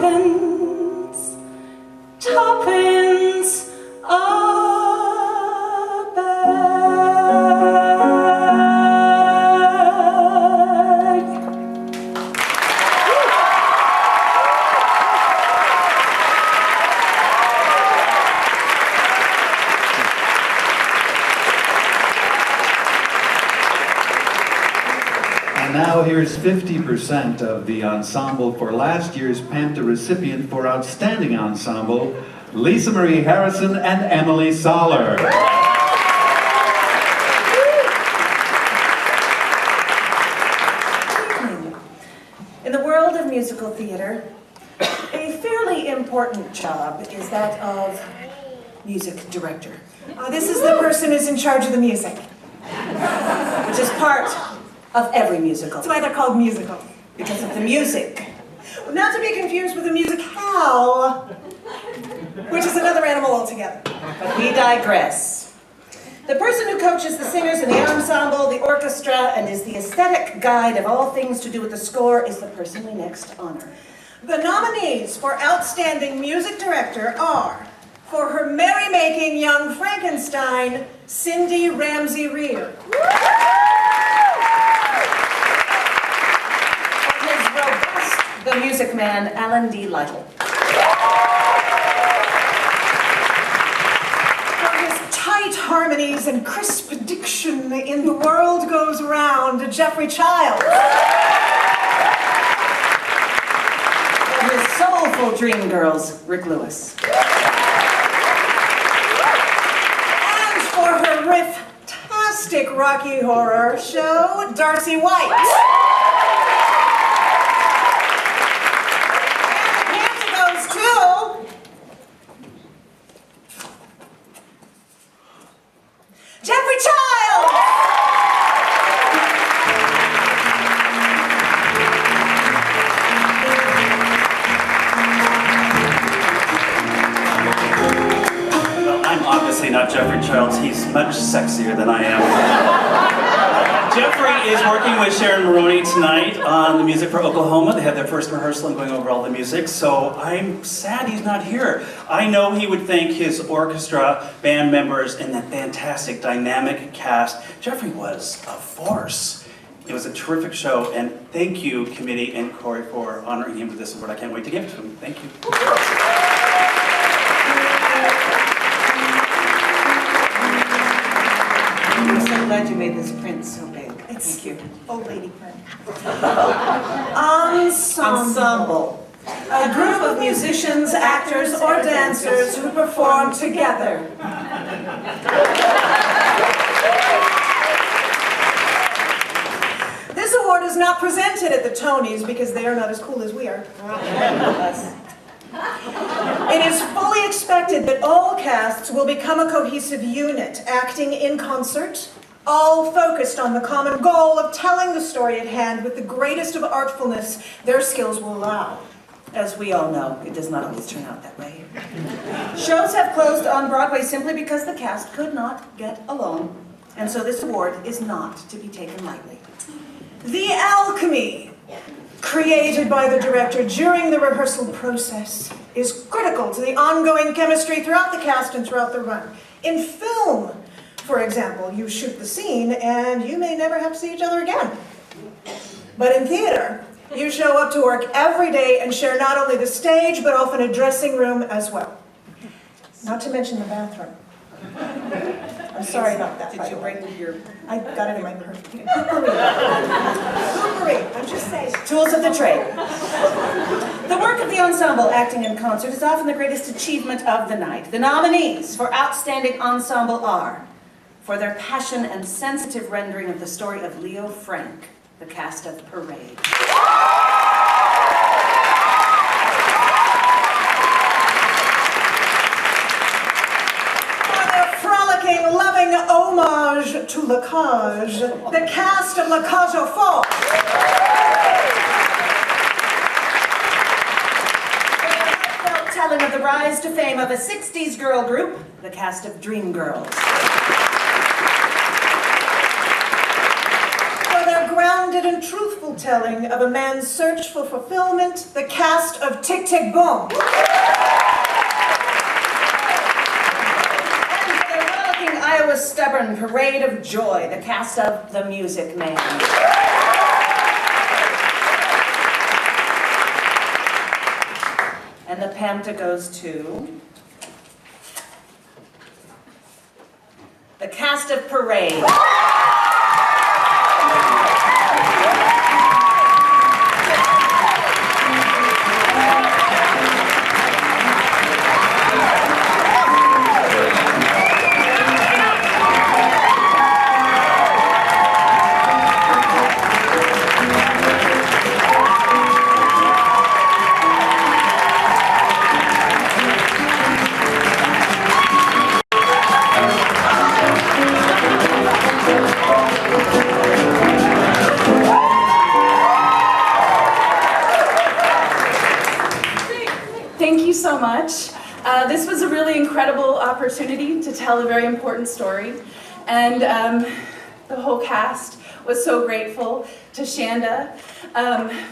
S15: tuppence, tuppence a bag.
S1: And now here's 50% of the ensemble for last year's PAMTA recipient for Outstanding Ensemble, Lisa Marie Harrison and Emily Soller.
S16: In the world of musical theater, a fairly important job is that of music director. This is the person who's in charge of the music, which is part of every musical. That's why they're called musicals, because of the music. Not to be confused with the musicale, which is another animal altogether. But we digress. The person who coaches the singers in the ensemble, the orchestra, and is the aesthetic guide of all things to do with the score is the person we next honor. The nominees for Outstanding Music Director are, for her merrymaking young Frankenstein, Cindy Ramsey Rear. For his robust The Music Man, Alan D. Lytle. For his tight harmonies and crisp diction in The World Goes Round, Jeffrey Childs. For his soulful dream girls, Rick Lewis. And for her riff-tastic Rocky Horror show, Darcy White. Jeffrey Childs!
S9: Well, I'm obviously not Jeffrey Childs. He's much sexier than I am. Jeffrey is working with Sharon Maroney tonight on the music for Oklahoma. They had their first rehearsal and going over all the music, so I'm sad he's not here. I know he would thank his orchestra, band members, and that fantastic dynamic cast. Jeffrey was a force. It was a terrific show, and thank you, committee and Corey, for honoring him with this award. I can't wait to give it to him. Thank you.
S16: I'm so glad you made this print so big. Thank you. Old lady print. Ensemble. A group of musicians, actors, or dancers who perform together. This award is not presented at the Tonys because they are not as cool as we are. It is fully expected that all casts will become a cohesive unit, acting in concert, all focused on the common goal of telling the story at hand with the greatest of artfulness their skills will allow. As we all know, it does not always turn out that way. Shows have closed on Broadway simply because the cast could not get along, and so this award is not to be taken lightly. The alchemy created by the director during the rehearsal process is critical to the ongoing chemistry throughout the cast and throughout the run. In film, for example, you shoot the scene and you may never have to see each other again. But in theater, you show up to work every day and share not only the stage, but often a dressing room as well. Not to mention the bathroom. I'm sorry about that. Did you break your... I got it in my purse. Hoopery, I'm just saying. Tools of the trade. The work of the ensemble acting in concert is often the greatest achievement of the night. The nominees for Outstanding Ensemble are, for their passion and sensitive rendering of the story of Leo Frank, the cast of Parade. Loving homage to La Cage, the cast of La Cage aux Folles. For telling of the rise to fame of a 60s girl group, the cast of Dreamgirls. For their groundbreaking candid and truthful telling of a man's search for fulfillment, the cast of Tick, Tick, Boom.
S17: Iowa's Stubborn Parade of Joy, the cast of The Music Man. And the PAMTA goes to the cast of Parade.
S14: Thank you so much. This was a really incredible opportunity to tell a very important story, and the whole cast was so grateful to Shanda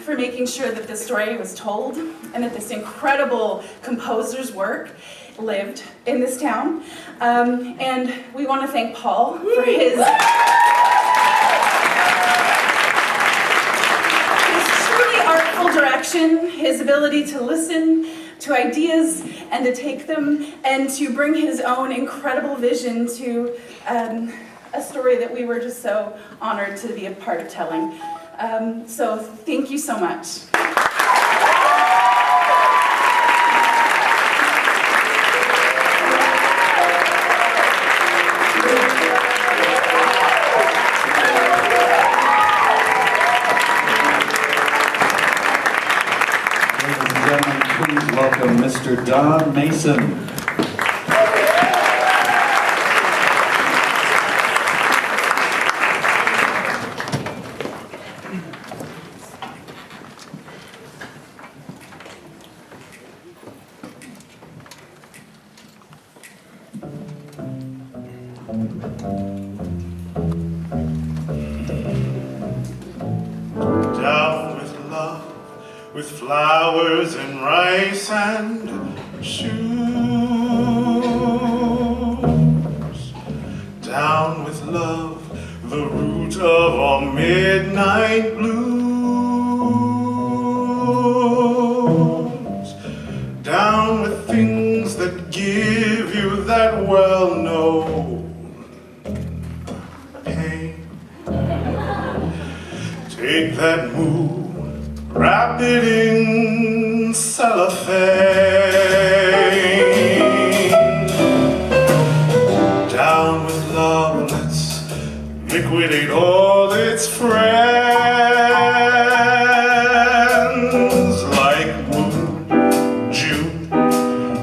S14: for making sure that this story was told and that this incredible composer's work lived in this town. And we want to thank Paul for his truly artful direction, his ability to listen to ideas and to take them and to bring his own incredible vision to a story that we were just so honored to be a part of telling. So thank you so much.
S1: Please welcome Mr. Don Mason.
S18: Down with love, with flowers and rice and shoes. Down with love, the root of all midnight blues. Down with things that give you that well-known pain. Take that mood, wrap it in cellophane. Down with love, let's liquidate all its friends. Like moon, June,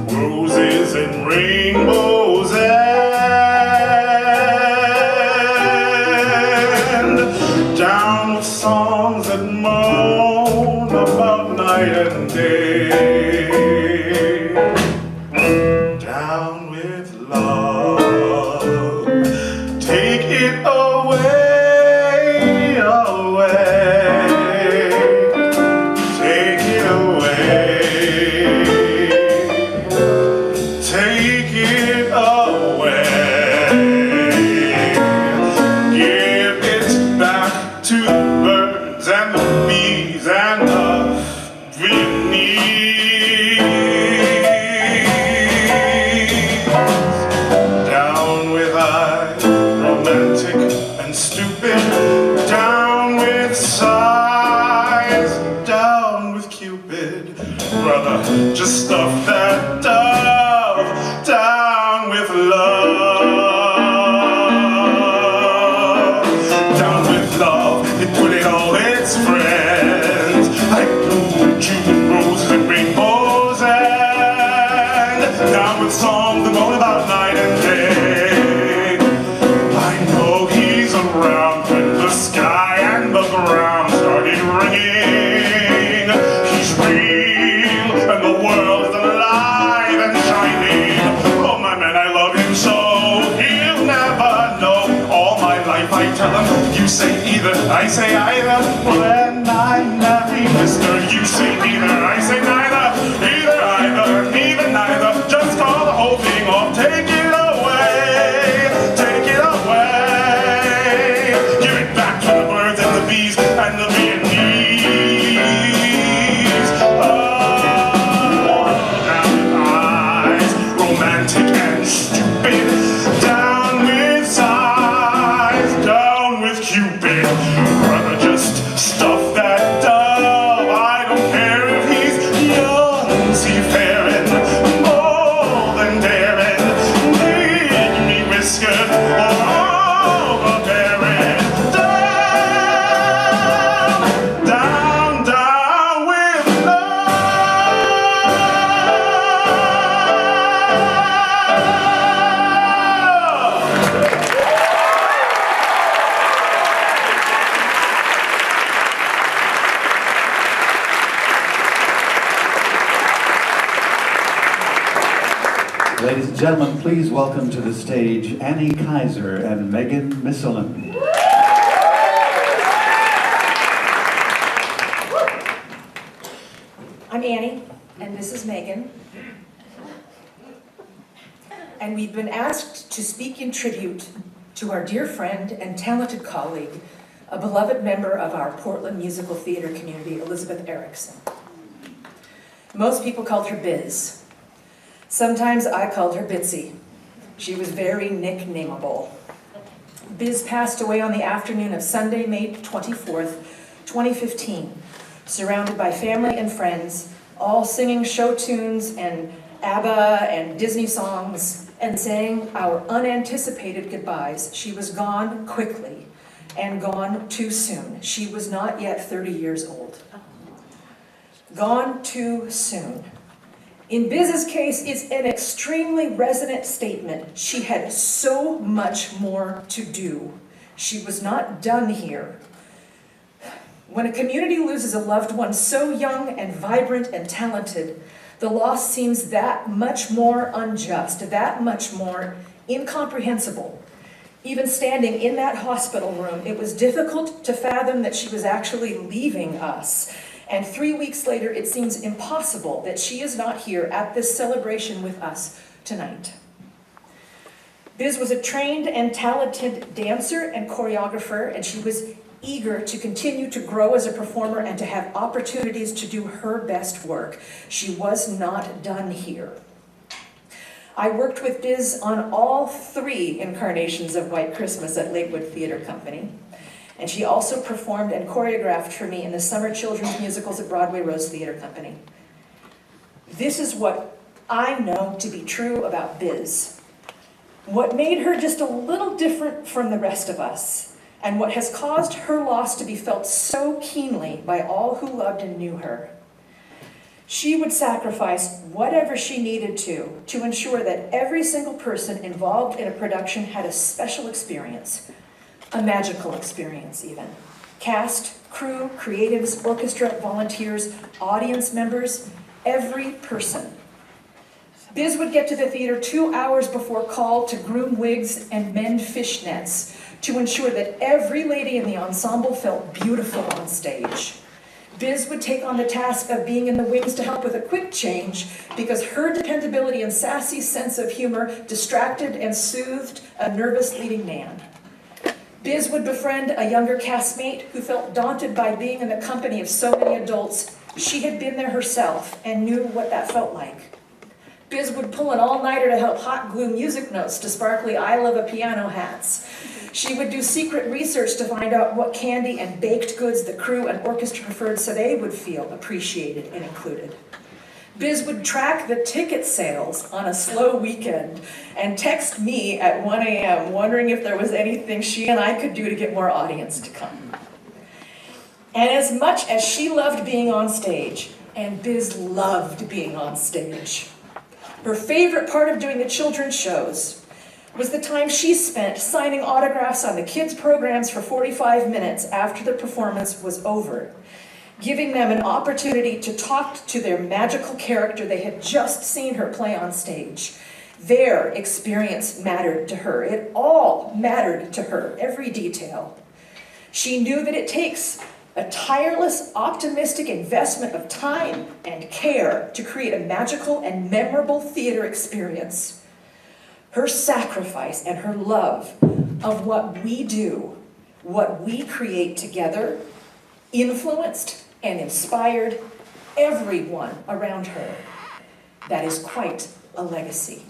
S18: roses and rainbows and down with songs that moan about night and day. say either, I say either. When I'm happy, mister, you say neither, I say neither. Either, either, neither, neither. Just call the whole thing off, take it away. Take it away. Give it back to the birds and the bees and the Viennese. Oh, down with eyes, romantic and stupid. Down with sighs, down with Cupid. Brother, just stuff that dove. I don't care if he's young, seafaring, bold and daring. Make me whiskered or overbearing. Down, down, down with
S1: Ladies and gentlemen, please welcome to the stage Annie Kaiser and Megan Misselin.
S16: I'm Annie, and this is Megan. And we've been asked to speak in tribute to our dear friend and talented colleague, a beloved member of our Portland musical theater community, Elizabeth Erickson. Most people called her Biz. Sometimes I called her Bitsy. She was very nicknameable. Biz passed away on the afternoon of Sunday, May 24th, 2015, surrounded by family and friends, all singing show tunes and ABBA and Disney songs and saying our unanticipated goodbyes. She was gone quickly and gone too soon. She was not yet 30 years old. Gone too soon. In Biz's case, it's an extremely resonant statement. She had so much more to do. She was not done here. When a community loses a loved one so young and vibrant and talented, the loss seems that much more unjust, that much more incomprehensible. Even standing in that hospital room, it was difficult to fathom that she was actually leaving us. And 3 weeks later, it seems impossible that she is not here at this celebration with us tonight. Biz was a trained and talented dancer and choreographer, and she was eager to continue to grow as a performer and to have opportunities to do her best work. She was not done here. I worked with Biz on all 3 incarnations of White Christmas at Lakewood Theater Company. And she also performed and choreographed for me in the summer children's musicals at Broadway Rose Theater Company. This is what I know to be true about Biz. What made her just a little different from the rest of us, and what has caused her loss to be felt so keenly by all who loved and knew her. She would sacrifice whatever she needed to ensure that every single person involved in a production had a special experience. A magical experience, even. Cast, crew, creatives, orchestra, volunteers, audience members, every person. Biz would get to the theater 2 hours before call to groom wigs and mend fishnets to ensure that every lady in the ensemble felt beautiful on stage. Biz would take on the task of being in the wings to help with a quick change because her dependability and sassy sense of humor distracted and soothed a nervous leading man. Biz would befriend a younger castmate who felt daunted by being in the company of so many adults. She had been there herself and knew what that felt like. Biz would pull an all-nighter to help hot glue music notes to sparkly I Love a Piano hats. She would do secret research to find out what candy and baked goods the crew and orchestra preferred so they would feel appreciated and included. Biz would track the ticket sales on a slow weekend and text me at 1 a.m. wondering if there was anything she and I could do to get more audience to come. And as much as she loved being on stage, and Biz loved being on stage, her favorite part of doing the children's shows was the time she spent signing autographs on the kids' programs for 45 minutes after the performance was over, giving them an opportunity to talk to their magical character they had just seen her play on stage. Their experience mattered to her. It all mattered to her, every detail. She knew that it takes a tireless, optimistic investment of time and care to create a magical and memorable theater experience. Her sacrifice and her love of what we do, what we create together, influenced and inspired everyone around her. That is quite a legacy.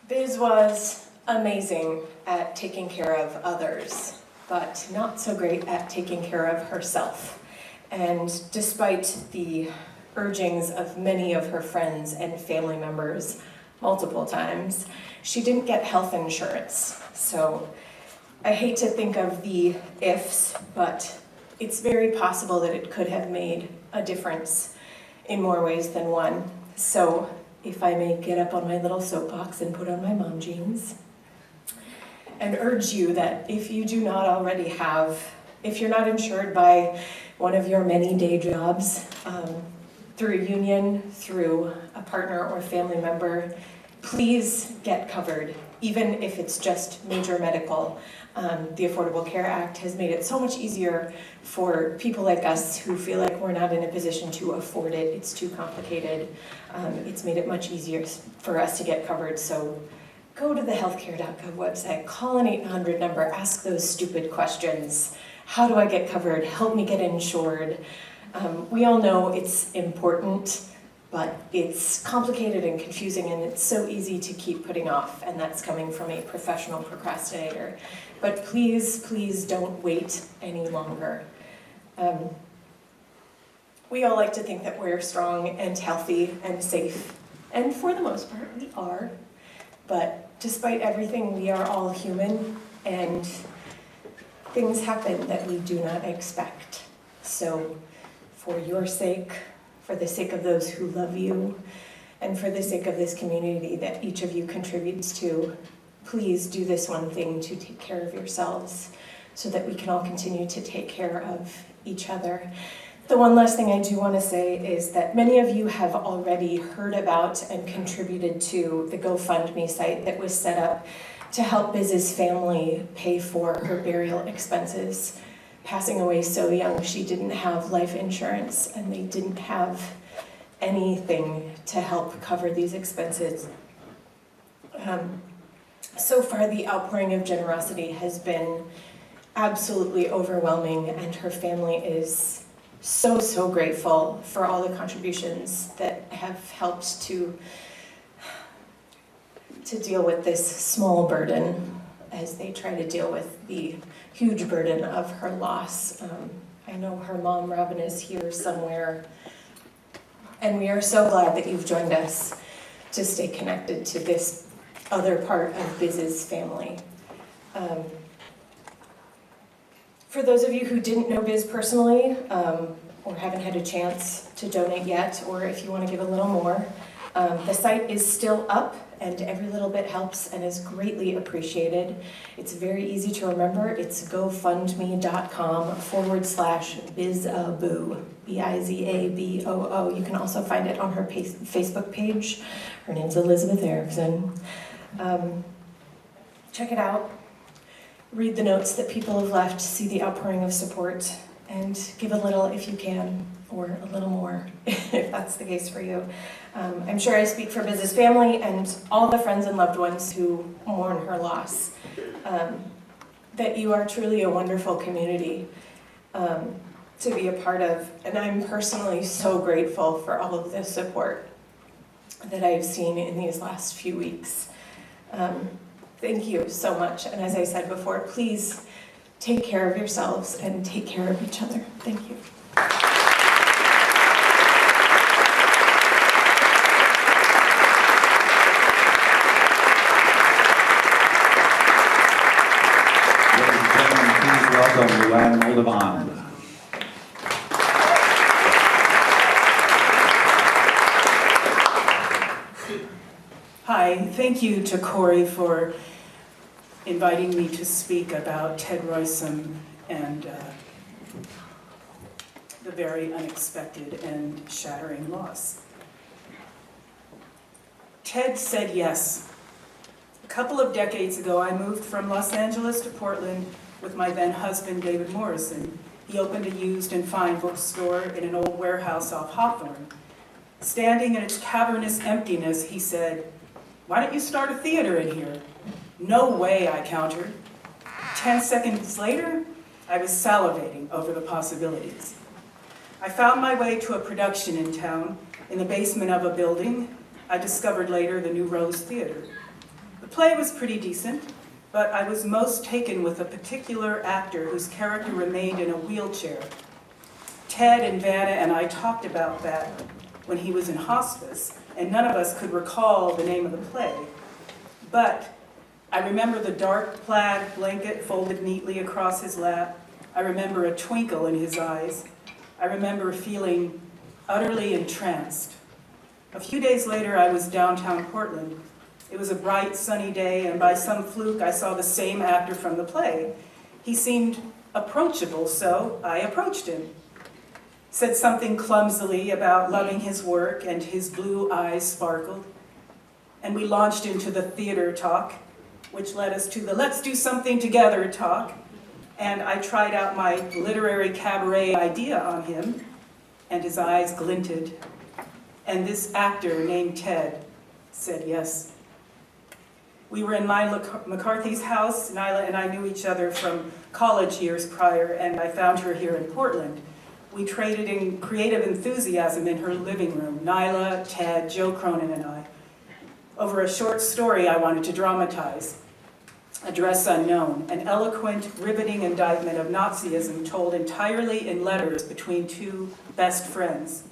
S19: Biz was amazing at taking care of others, but not so great at taking care of herself. And despite the urgings of many of her friends and family members multiple times, she didn't get health insurance. So I hate to think of the ifs, but it's very possible that it could have made a difference in more ways than one. So if I may get up on my little soapbox and put on my mom jeans and urge you that if you do not already have, if you're not insured by one of your many day jobs, through a union, through a partner or family member, please get covered, even if it's just major medical. The Affordable Care Act has made it so much easier for people like us who feel like we're not in a position to afford it. It's too complicated. It's made it much easier for us to get covered. So go to the healthcare.gov website, call an 800 number, ask those stupid questions. How do I get covered? Help me get insured. We all know it's important, but it's complicated and confusing, and it's so easy to keep putting off, and that's coming from a professional procrastinator. But please, please don't wait any longer. We all like to think that we're strong and healthy and safe, and for the most part, we are. But despite everything, we are all human, and things happen that we do not expect. So for your sake, for the sake of those who love you, and for the sake of this community that each of you contributes to, please do this one thing to take care of yourselves so that we can all continue to take care of each other. The one last thing I do want to say is that many of you have already heard about and contributed to the GoFundMe site that was set up to help Biz's family pay for her burial expenses. Passing away so young, she didn't have life insurance, and they didn't have anything to help cover these expenses. So far, the outpouring of generosity has been absolutely overwhelming, and her family is so grateful for all the contributions that have helped to deal with this small burden as they try to deal with the huge burden of her loss. I know her mom, Robin, is here somewhere, and we are so glad that you've joined us to stay connected to this other part of Biz's family. For those of you who didn't know Biz personally, or haven't had a chance to donate yet, or if you want to give a little more, the site is still up, and every little bit helps and is greatly appreciated. It's very easy to remember. It's gofundme.com/bizaboo, Bizaboo. You can also find it on her Facebook page. Her name's Elizabeth Erickson. Check it out. Read the notes that people have left, see the outpouring of support, and give a little if you can, or a little more if that's the case for you. I'm sure I speak for Biz's family and all the friends and loved ones who mourn her loss, that you are truly a wonderful community to be a part of. And I'm personally so grateful for all of the support that I've seen in these last few weeks. Thank you so much. And as I said before, please take care of yourselves and take care of each other. Thank you.
S1: Please welcome Luann Moldovan.
S20: Hi, thank you to Corey for inviting me to speak about Ted Roysum and the very unexpected and shattering loss. Ted said yes couple of decades ago, I moved from Los Angeles to Portland with my then husband, David Morrison. He opened a used and fine bookstore in an old warehouse off Hawthorne. Standing in its cavernous emptiness, he said, "Why don't you start a theater in here?" "No way," I countered. 10 seconds later, I was salivating over the possibilities. I found my way to a production in town, in the basement of a building. I discovered later the New Rose Theater. The play was pretty decent, but I was most taken with a particular actor whose character remained in a wheelchair. Ted and Vanna and I talked about that when he was in hospice, and none of us could recall the name of the play. But I remember the dark plaid blanket folded neatly across his lap. I remember a twinkle in his eyes. I remember feeling utterly entranced. A few days later, I was downtown Portland. It was a bright, sunny day, and by some fluke, I saw the same actor from the play. He seemed approachable, so I approached him. Said something clumsily about loving his work, and his blue eyes sparkled. And we launched into the theater talk, which led us to the let's do something together talk. And I tried out my literary cabaret idea on him, and his eyes glinted. And this actor named Ted said yes. We were in Nyla McCarthy's house. Nyla and I knew each other from college years prior, and I found her here in Portland. We traded in creative enthusiasm in her living room, Nyla, Ted, Joe Cronin, and I, over a short story I wanted to dramatize, Address Unknown, an eloquent, riveting indictment of Nazism told entirely in letters between two best friends.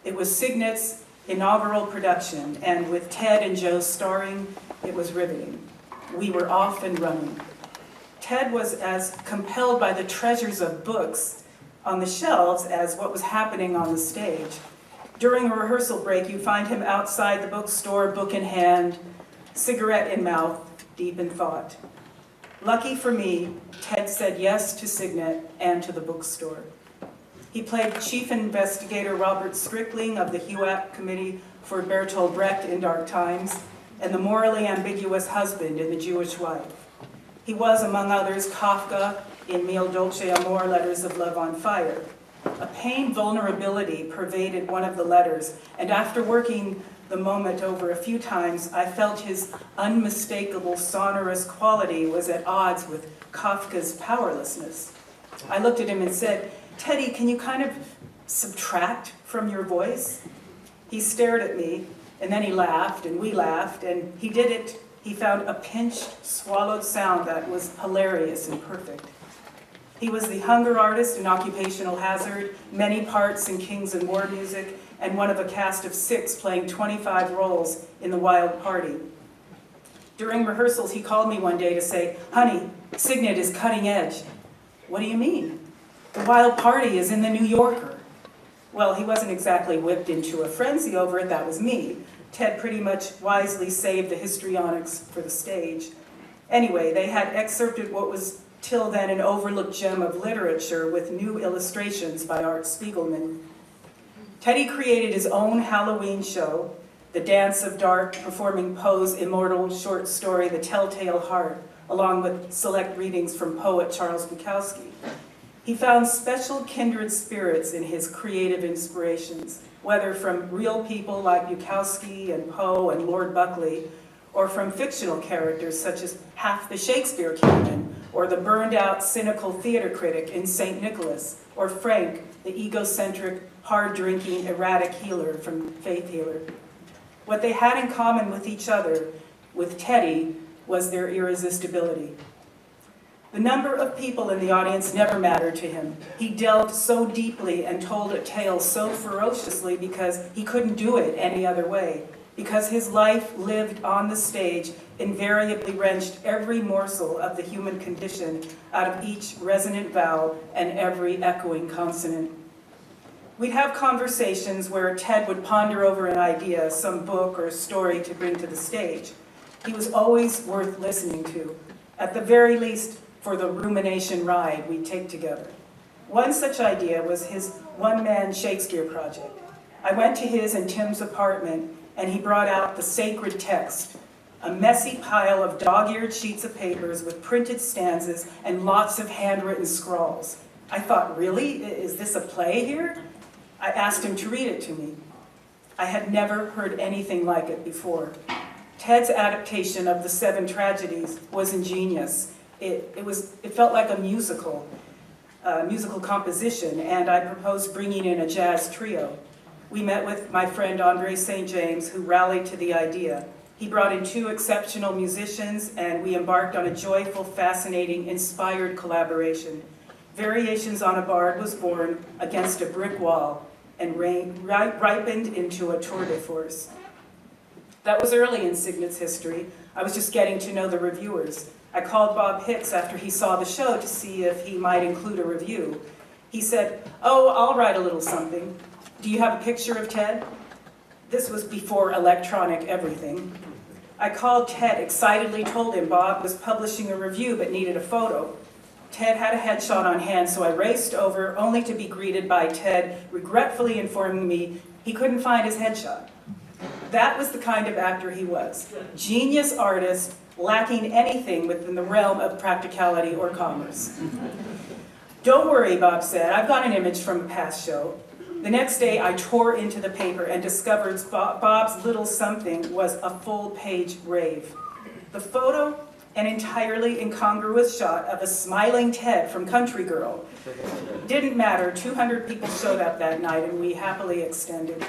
S20: It was Signet's inaugural production, and with Ted and Joe starring, it was riveting. We were off and running. Ted was as compelled by the treasures of books on the shelves as what was happening on the stage. During a rehearsal break, you'd find him outside the bookstore, book in hand, cigarette in mouth, deep in thought. Lucky for me, Ted said yes to Signet and to the bookstore. He played Chief Investigator Robert Strickling of the HUAP Committee for Bertolt Brecht in Dark Times, and the morally ambiguous husband in The Jewish Wife. He was, among others, Kafka in Mille Dolce Amor, Letters of Love on Fire. A pained vulnerability pervaded one of the letters, and after working the moment over a few times, I felt his unmistakable sonorous quality was at odds with Kafka's powerlessness. I looked at him and said, "Teddy, can you kind of subtract from your voice?" He stared at me, and then he laughed, and we laughed, and he did it. He found a pinched, swallowed sound that was hilarious and perfect. He was the hunger artist in Occupational Hazard, many parts in Kings and War Music, and one of a cast of 6 playing 25 roles in The Wild Party. During rehearsals, he called me one day to say, "Honey, Signet is cutting edge." "What do you mean?" "The Wild Party is in the New Yorker." Well, he wasn't exactly whipped into a frenzy over it, that was me. Ted pretty much wisely saved the histrionics for the stage. Anyway, they had excerpted what was till then an overlooked gem of literature with new illustrations by Art Spiegelman. Teddy created his own Halloween show, The Dance of Dark, performing Poe's immortal short story, The Telltale Heart, along with select readings from poet Charles Bukowski. He found special kindred spirits in his creative inspirations, whether from real people like Bukowski and Poe and Lord Buckley, or from fictional characters such as half the Shakespeare canon, or the burned-out cynical theater critic in St. Nicholas, or Frank, the egocentric, hard-drinking, erratic healer from Faith Healer. What they had in common with each other, with Teddy, was their irresistibility. The number of people in the audience never mattered to him. He delved so deeply and told a tale so ferociously because he couldn't do it any other way, because his life lived on the stage invariably wrenched every morsel of the human condition out of each resonant vowel and every echoing consonant. We'd have conversations where Ted would ponder over an idea, some book or story to bring to the stage. He was always worth listening to, at the very least for the rumination ride we'd take together. One such idea was his one-man Shakespeare project. I went to his and Tim's apartment, and he brought out the sacred text, a messy pile of dog-eared sheets of papers with printed stanzas and lots of handwritten scrawls. I thought, really? Is this a play here? I asked him to read it to me. I had never heard anything like it before. Ted's adaptation of the 7 tragedies was ingenious. It felt like a musical composition, and I proposed bringing in a jazz trio. We met with my friend Andre St. James, who rallied to the idea. He brought in 2 exceptional musicians, and we embarked on a joyful, fascinating, inspired collaboration. Variations on a Bard was born against a brick wall and ripened into a tour de force. That was early in Signet's history. I was just getting to know the reviewers. I called Bob Hicks after he saw the show to see if he might include a review. He said, "Oh, I'll write a little something. Do you have a picture of Ted?" This was before electronic everything. I called Ted, excitedly told him Bob was publishing a review but needed a photo. Ted had a headshot on hand, so I raced over, only to be greeted by Ted regretfully informing me he couldn't find his headshot. That was the kind of actor he was. Genius artist, lacking anything within the realm of practicality or commerce. "Don't worry," Bob said. "I've got an image from a past show." The next day, I tore into the paper and discovered Bob's little something was a full-page rave. The photo, an entirely incongruous shot of a smiling Ted from Country Girl. Didn't matter, 200 people showed up that night and we happily extended.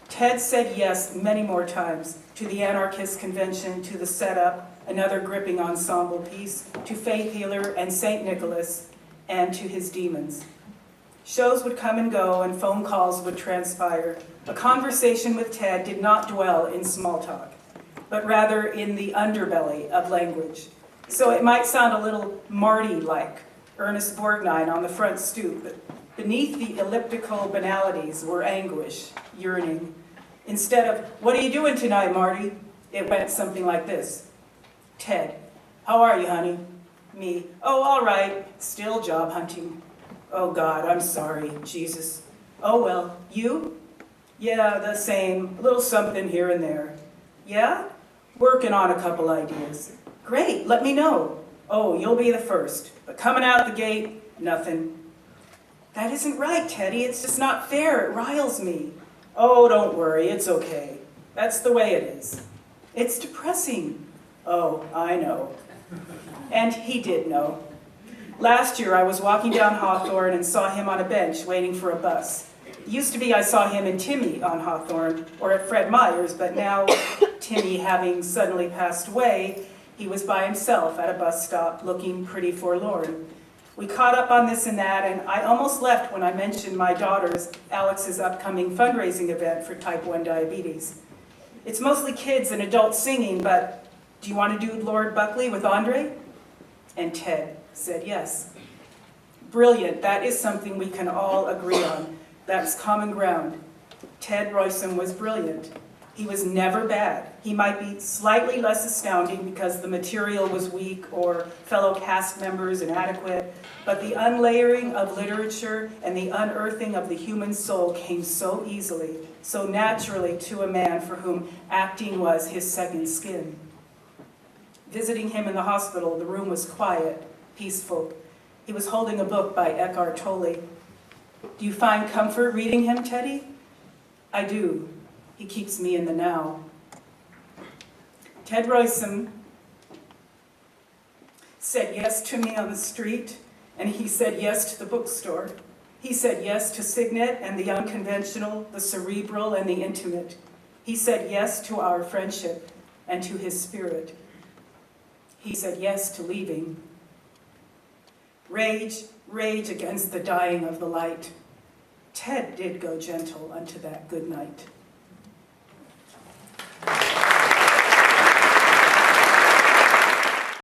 S20: Ted said yes many more times, to the Anarchist Convention, to the setup, another gripping ensemble piece, to Faith Healer and St. Nicholas, and to his demons. Shows would come and go and phone calls would transpire. A conversation with Ted did not dwell in small talk, but rather in the underbelly of language. So it might sound a little Marty-like, Ernest Borgnine on the front stoop, but beneath the elliptical banalities were anguish, yearning. Instead of, "What are you doing tonight, Marty?" it went something like this. Ted, "How are you, honey?" Me, "Oh, all right, still job hunting." "Oh God, I'm sorry, Jesus." "Oh well, you?" "Yeah, the same, a little something here and there." "Yeah? Working on a couple ideas." "Great, let me know." "Oh, you'll be the first, but coming out the gate, nothing." "That isn't right, Teddy, it's just not fair, it riles me." "Oh, don't worry, it's okay. That's the way it is." "It's depressing." "Oh, I know." And he did know. Last year, I was walking down Hawthorne and saw him on a bench waiting for a bus. It used to be I saw him and Timmy on Hawthorne, or at Fred Meyer's, but now, Timmy having suddenly passed away, he was by himself at a bus stop, looking pretty forlorn. We caught up on this and that, and I almost left when I mentioned my daughter's, Alex's, upcoming fundraising event for type 1 diabetes. It's mostly kids and adults singing, but do you want to do Lord Buckley with Andre? And Ted said yes. Brilliant, that is something we can all agree on. That's common ground. Ted Royston was brilliant. He was never bad. He might be slightly less astounding because the material was weak or fellow cast members inadequate, but the unlayering of literature and the unearthing of the human soul came so easily, so naturally to a man for whom acting was his second skin. Visiting him in the hospital, the room was quiet, peaceful. He was holding a book by Eckhart Tolle. "Do you find comfort reading him, Teddy?" "I do. He keeps me in the now." Ted Royston said yes to me on the street, and he said yes to the bookstore. He said yes to Signet and the unconventional, the cerebral and the intimate. He said yes to our friendship and to his spirit. He said yes to leaving. Rage, rage against the dying of the light. Ted did go gentle unto that good night.